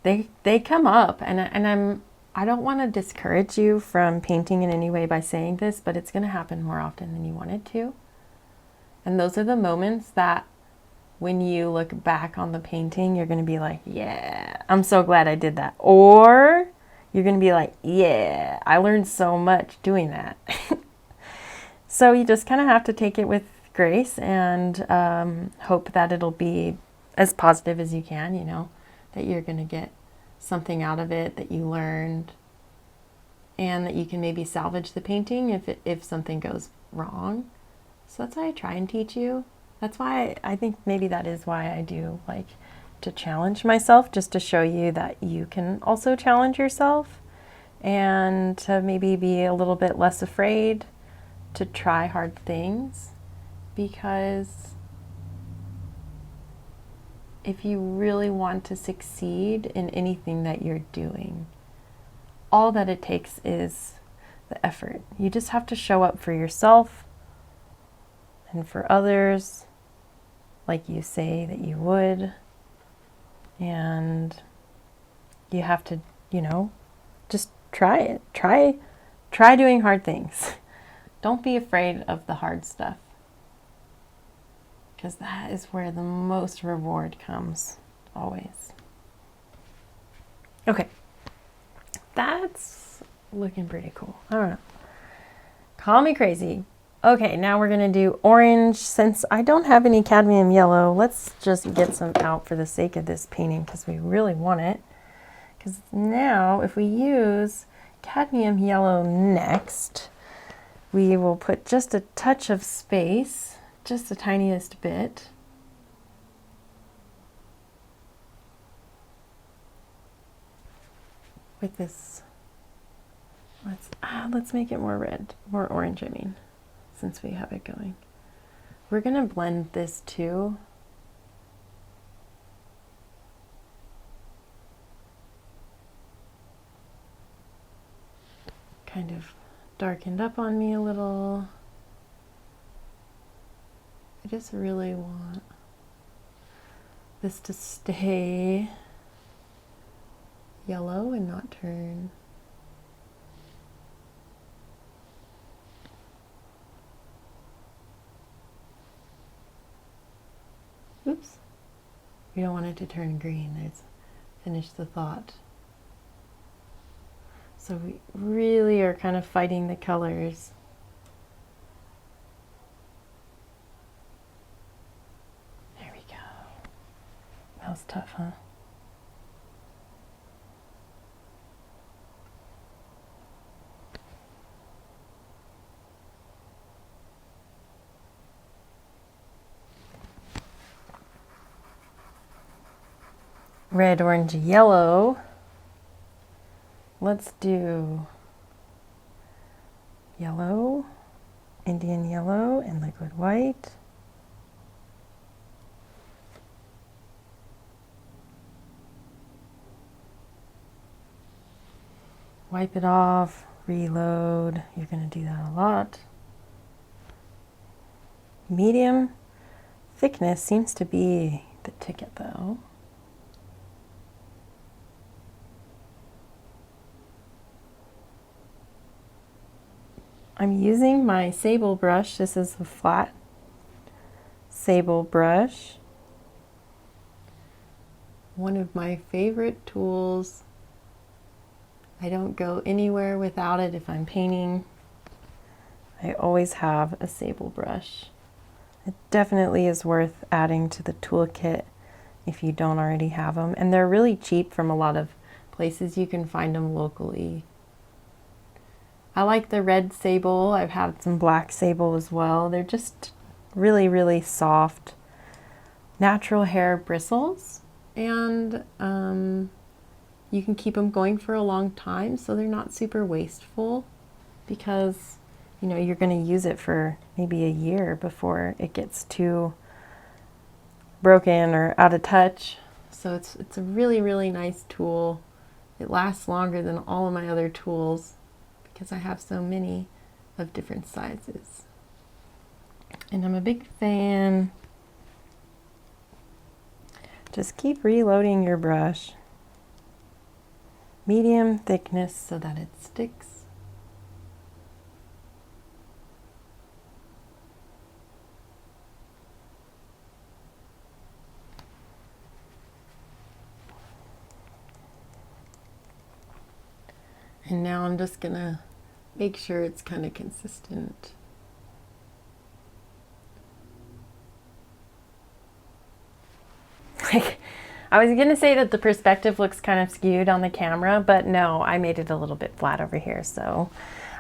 They come up, and I don't want to discourage you from painting in any way by saying this, but it's going to happen more often than you want it to. And those are the moments that when you look back on the painting, you're going to be like, yeah, I'm so glad I did that. Or you're going to be like, yeah, I learned so much doing that. So you just kind of have to take it with grace and hope that it'll be as positive as you can, you know, that you're going to get something out of it that you learned and that you can maybe salvage the painting if something goes wrong. So that's why I try and teach you. That's why I think maybe that is why I do like to challenge myself, just to show you that you can also challenge yourself and to maybe be a little bit less afraid to try hard things, because if you really want to succeed in anything that you're doing, all that it takes is the effort. You just have to show up for yourself and for others like you say that you would, and you have to, you know, just try it. Try doing hard things. Don't be afraid of the hard stuff, because that is where the most reward comes, always. Okay, that's looking pretty cool. I don't know. Call me crazy. Okay, now we're going to do orange. Since I don't have any cadmium yellow, let's just get some out for the sake of this painting because we really want it. Because now if we use cadmium yellow next, we will put just a touch of space, just the tiniest bit. With this, let's make it more red, more orange, I mean. Since we have it going. We're going to blend this too. Kind of darkened up on me a little. I just really want this to stay yellow and not turn. We don't want it to turn green. Let's finish the thought. So we really are kind of fighting the colors. There we go. That was tough, huh? Red, orange, yellow. Let's do yellow, Indian yellow, and liquid white. Wipe it off, reload. You're going to do that a lot. Medium thickness seems to be the ticket though. I'm using my sable brush. This is a flat sable brush. One of my favorite tools. I don't go anywhere without it if I'm painting. I always have a sable brush. It definitely is worth adding to the toolkit if you don't already have them. And they're really cheap from a lot of places. You can find them locally. I like the red sable. I've had some black sable as well. They're just really, really soft, natural hair bristles. And you can keep them going for a long time, so they're not super wasteful because, you know, you're going to use it for maybe a year before it gets too broken or out of touch. So it's a really, really nice tool. It lasts longer than all of my other tools because I have so many of different sizes. And I'm a big fan. Just keep reloading your brush. Medium thickness so that it sticks. And now I'm just gonna make sure it's kind of consistent. I was gonna say that the perspective looks kind of skewed on the camera, but no, I made it a little bit flat over here. So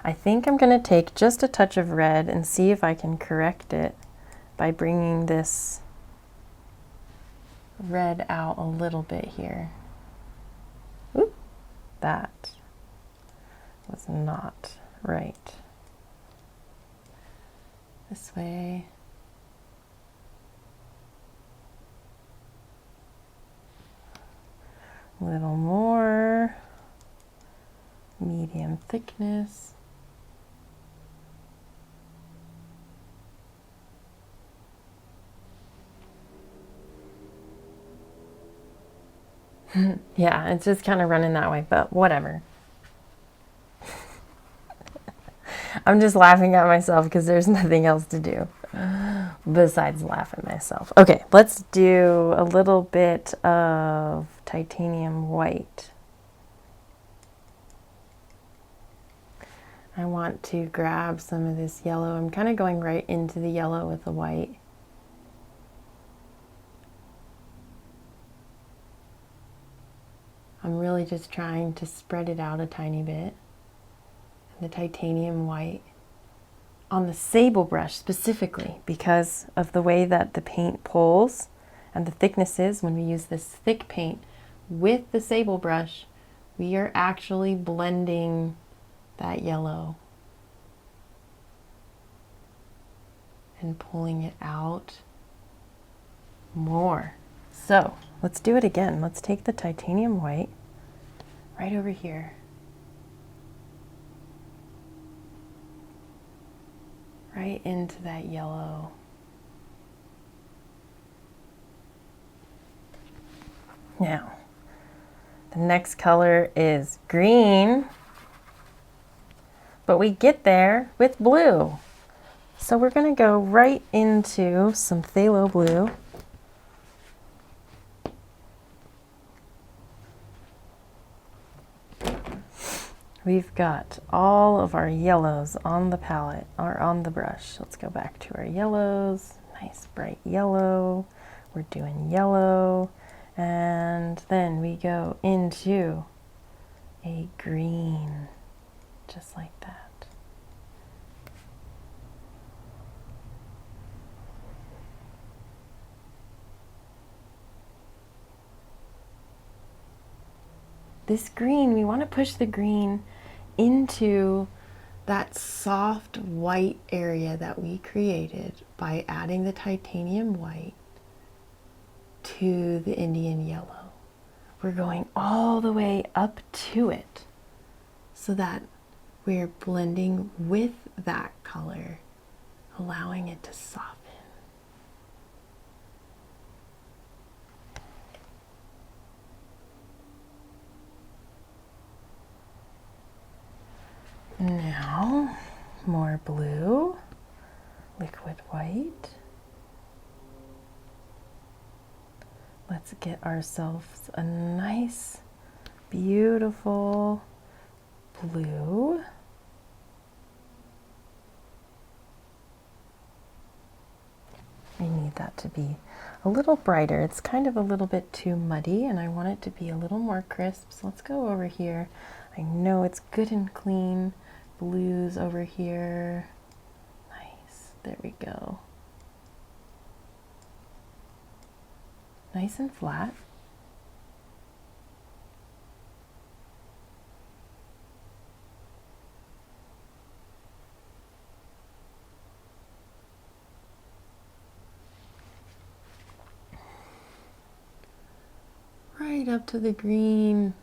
I think I'm gonna take just a touch of red and see if I can correct it by bringing this red out a little bit here. Oop, that was not right. This way. A little more. Medium thickness. Yeah, it's just kind of running that way, but whatever. I'm just laughing at myself because there's nothing else to do besides laugh at myself. Okay, let's do a little bit of titanium white. I want to grab some of this yellow. I'm kind of going right into the yellow with the white. I'm really just trying to spread it out a tiny bit. The titanium white on the sable brush specifically because of the way that the paint pulls and the thickness is. When we use this thick paint with the sable brush, we are actually blending that yellow and pulling it out more. So let's do it again. Let's take the titanium white right over here. Right into that yellow. Now, the next color is green, but we get there with blue. So we're going to go right into some phthalo blue. We've got all of our yellows on the palette, or on the brush. Let's go back to our yellows. Nice bright yellow. We're doing yellow. And then we go into a green, just like that. This green, we want to push the green into that soft white area that we created by adding the titanium white to the Indian yellow. We're going all the way up to it so that we're blending with that color, allowing it to soften. Now, more blue, liquid white. Let's get ourselves a nice, beautiful blue. We need that to be a little brighter. It's kind of a little bit too muddy, and I want it to be a little more crisp. So let's go over here. I know it's good and clean. Blues over here. Nice. There we go. Nice and flat. Right up to the green.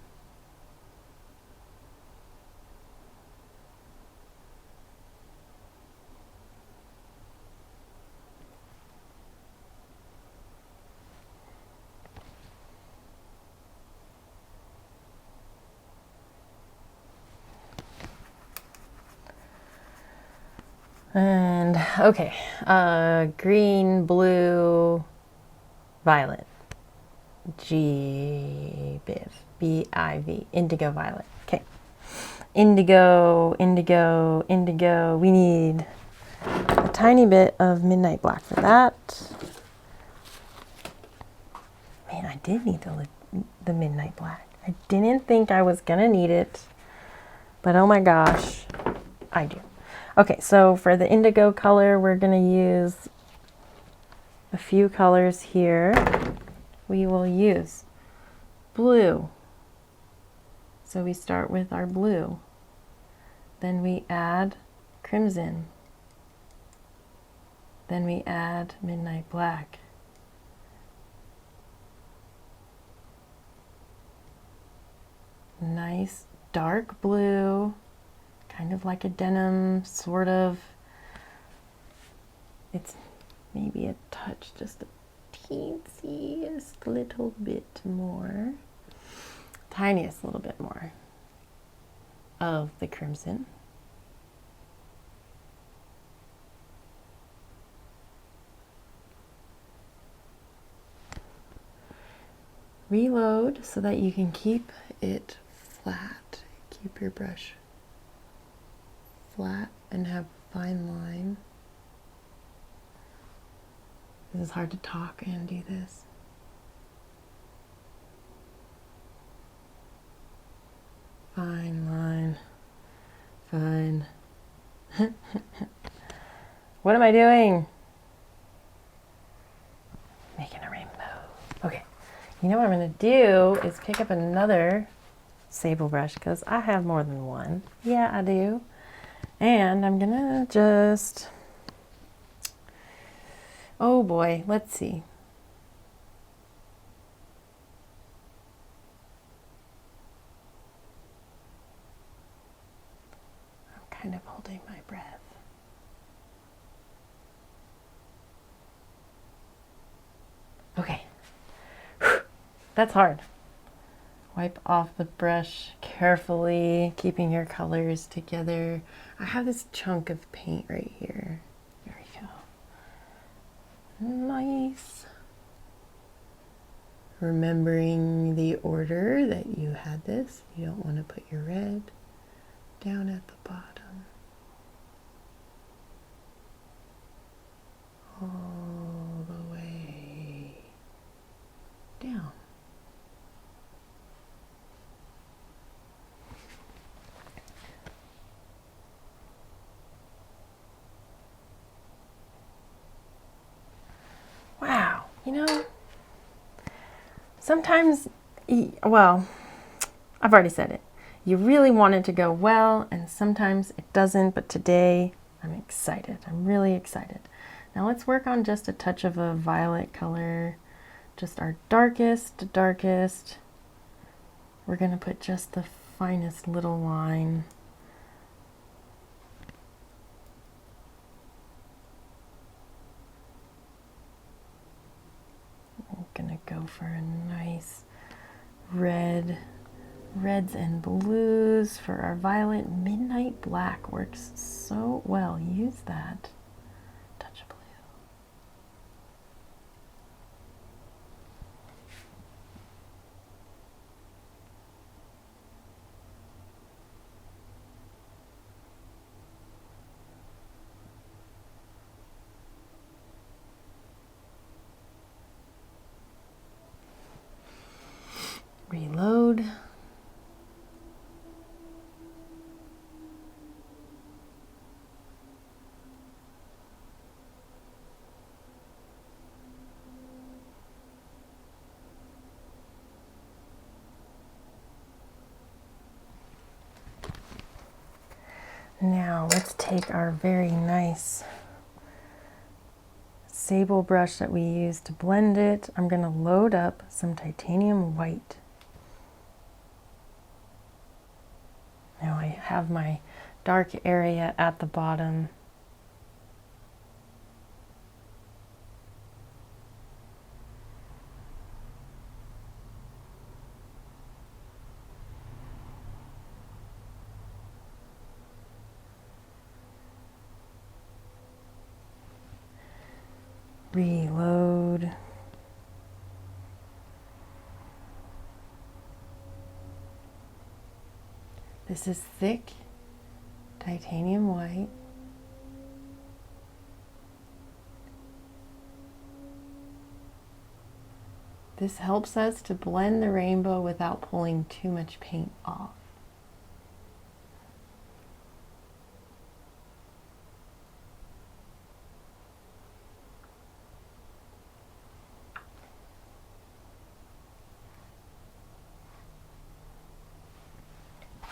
And okay, green, blue, violet, G-Biv, B-I-V, indigo violet. Okay, indigo, indigo, indigo. We need a tiny bit of midnight black for that. Man, I did need the midnight black. I didn't think I was gonna need it, but oh my gosh, I do. Okay, so for the indigo color, we're going to use a few colors here. We will use blue. So we start with our blue. Then we add crimson. Then we add midnight black. Nice dark blue. Kind of like a denim, sort of. It's maybe a touch, just a teensy little bit more. Tiniest little bit more of the crimson. Reload so that you can keep it flat. Keep your brush flat and have a fine line. This is hard to talk and do this. Fine line. Fine. What am I doing? Making a rainbow. Okay. You know what I'm going to do is pick up another sable brush because I have more than one. Yeah, I do. And I'm gonna just, oh boy, let's see. I'm kind of holding my breath. Okay, that's hard. Wipe off the brush carefully, keeping your colors together. I have this chunk of paint right here. There we go. Nice. Remembering the order that you had this. You don't want to put your red down at the bottom. All the way down. Wow, you know, sometimes, well, I've already said it. You really want it to go well, and sometimes it doesn't, but today I'm excited. I'm really excited. Now let's work on just a touch of a violet color, just our darkest. We're gonna put just the finest little line. I'm gonna go for a nice reds and blues for our violet. Midnight black works so well. Use that. Touch of blue. Reload. Now let's take our very nice sable brush that we used to blend it. I'm going to load up some titanium white. Now I have my dark area at the bottom. Reload. This is thick titanium white. This helps us to blend the rainbow without pulling too much paint off.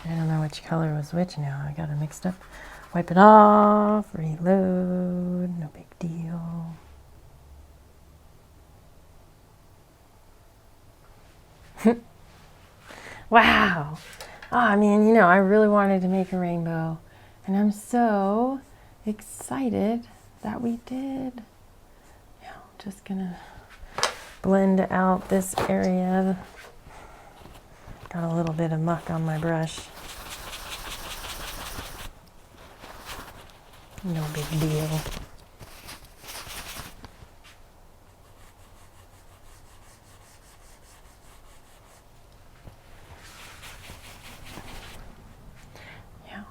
I don't know which color was which now. I got it mixed up. Wipe it off, reload, no big deal. Wow. I mean, you know, I really wanted to make a rainbow, and I'm so excited that we did. Now, I'm just gonna blend out this area. Got a little bit of muck on my brush. No big deal. Yeah,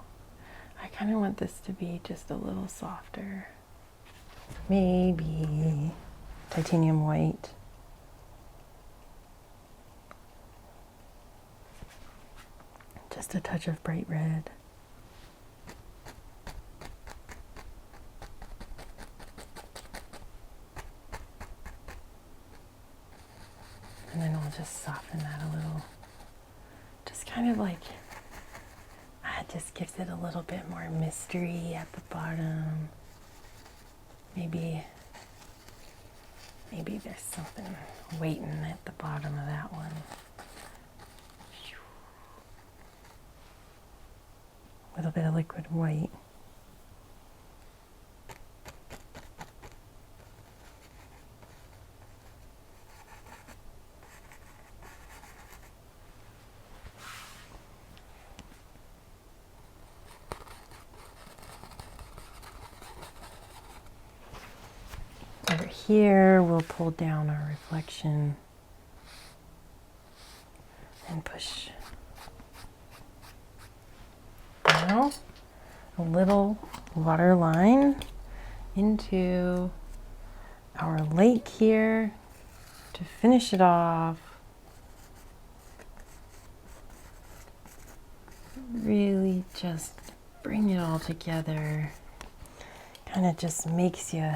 I kind of want this to be just a little softer. Maybe titanium white. Just a touch of bright red. And then we'll just soften that a little. Just kind of like, it just gives it a little bit more mystery at the bottom. Maybe there's something waiting at the bottom of that one. A little bit of liquid white. Over here, we'll pull down our reflection and push down. a little water line into our lake here to finish it off. Really just bring it all together. Kind of just makes you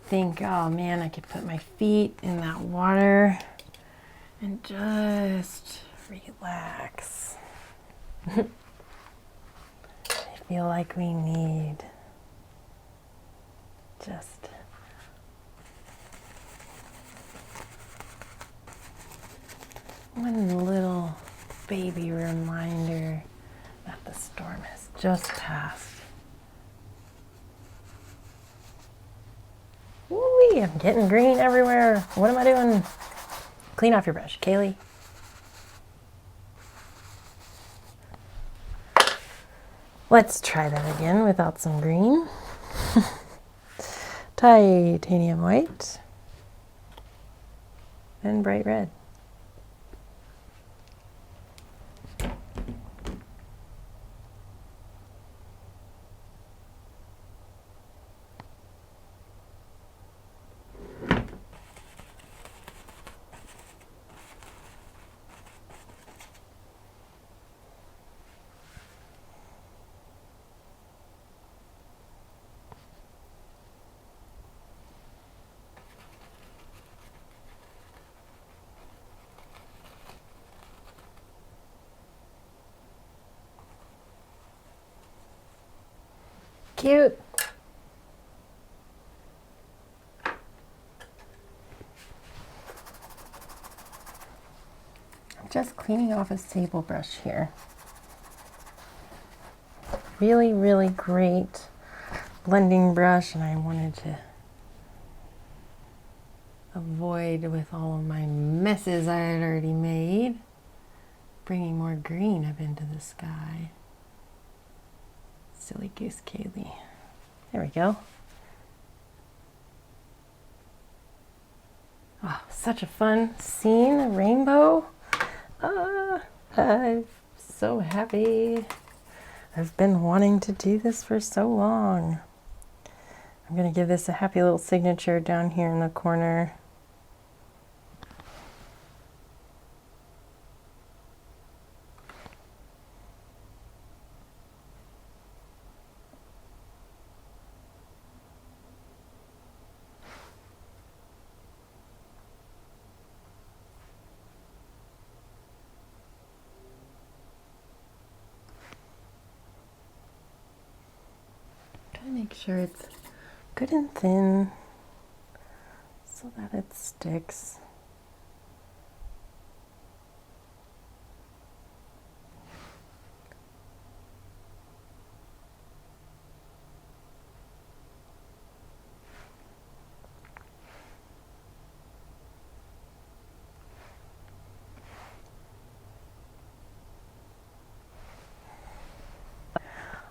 think, oh man, I could put my feet in that water and just relax. I feel like we need just one little baby reminder that the storm has just passed. Woo-wee, I'm getting green everywhere. What am I doing? Clean off your brush, Kaylee. Let's try that again without some green. Titanium white and bright red. Cute. I'm just cleaning off a sable brush here. Really, really great blending brush, and I wanted to avoid with all of my messes I had already made, bringing more green up into the sky. Silly goose Kaylee. There we go. Oh, such a fun scene, a rainbow. I'm so happy. I've been wanting to do this for so long. I'm going to give this a happy little signature down here in the corner. Make sure it's good and thin so that it sticks.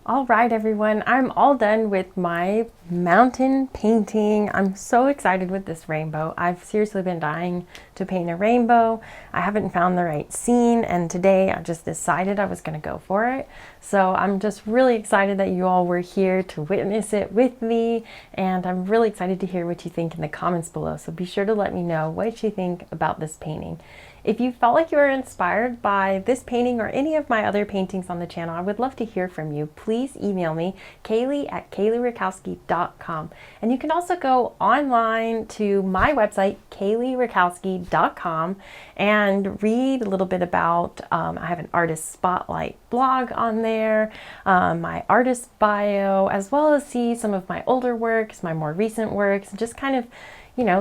All right, everyone, I'm all done with my mountain painting. I'm so excited with this rainbow. I've seriously been dying to paint a rainbow. I haven't found the right scene, and today I just decided I was going to go for it. So I'm just really excited that you all were here to witness it with me, and I'm really excited to hear what you think in the comments below. So be sure to let me know what you think about this painting. If you felt like you were inspired by this painting or any of my other paintings on the channel, I would love to hear from you. Please email me, Kaylee@KayleeRakowski.com. And you can also go online to my website, KayleeRakowski.com, and read a little bit about, I have an artist spotlight blog on there, my artist bio, as well as see some of my older works, my more recent works, and just kind of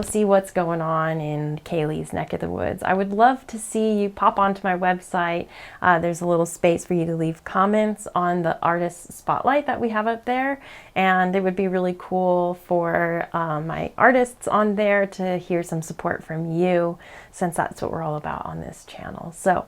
see what's going on in Kaylee's neck of the woods. I would love to see you pop onto my website. There's a little space for you to leave comments on the artist spotlight that we have up there. And it would be really cool for my artists on there to hear some support from you, since that's what we're all about on this channel. So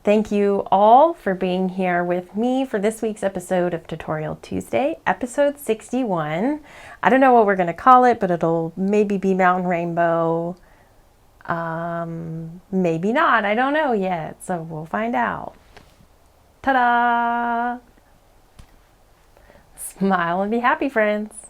thank you all for being here with me for this week's episode of Tutorial Tuesday, episode 61. I don't know what we're going to call it, but it'll maybe be Mountain Rainbow. Maybe not. I don't know yet. So we'll find out. Ta-da! Smile and be happy, friends.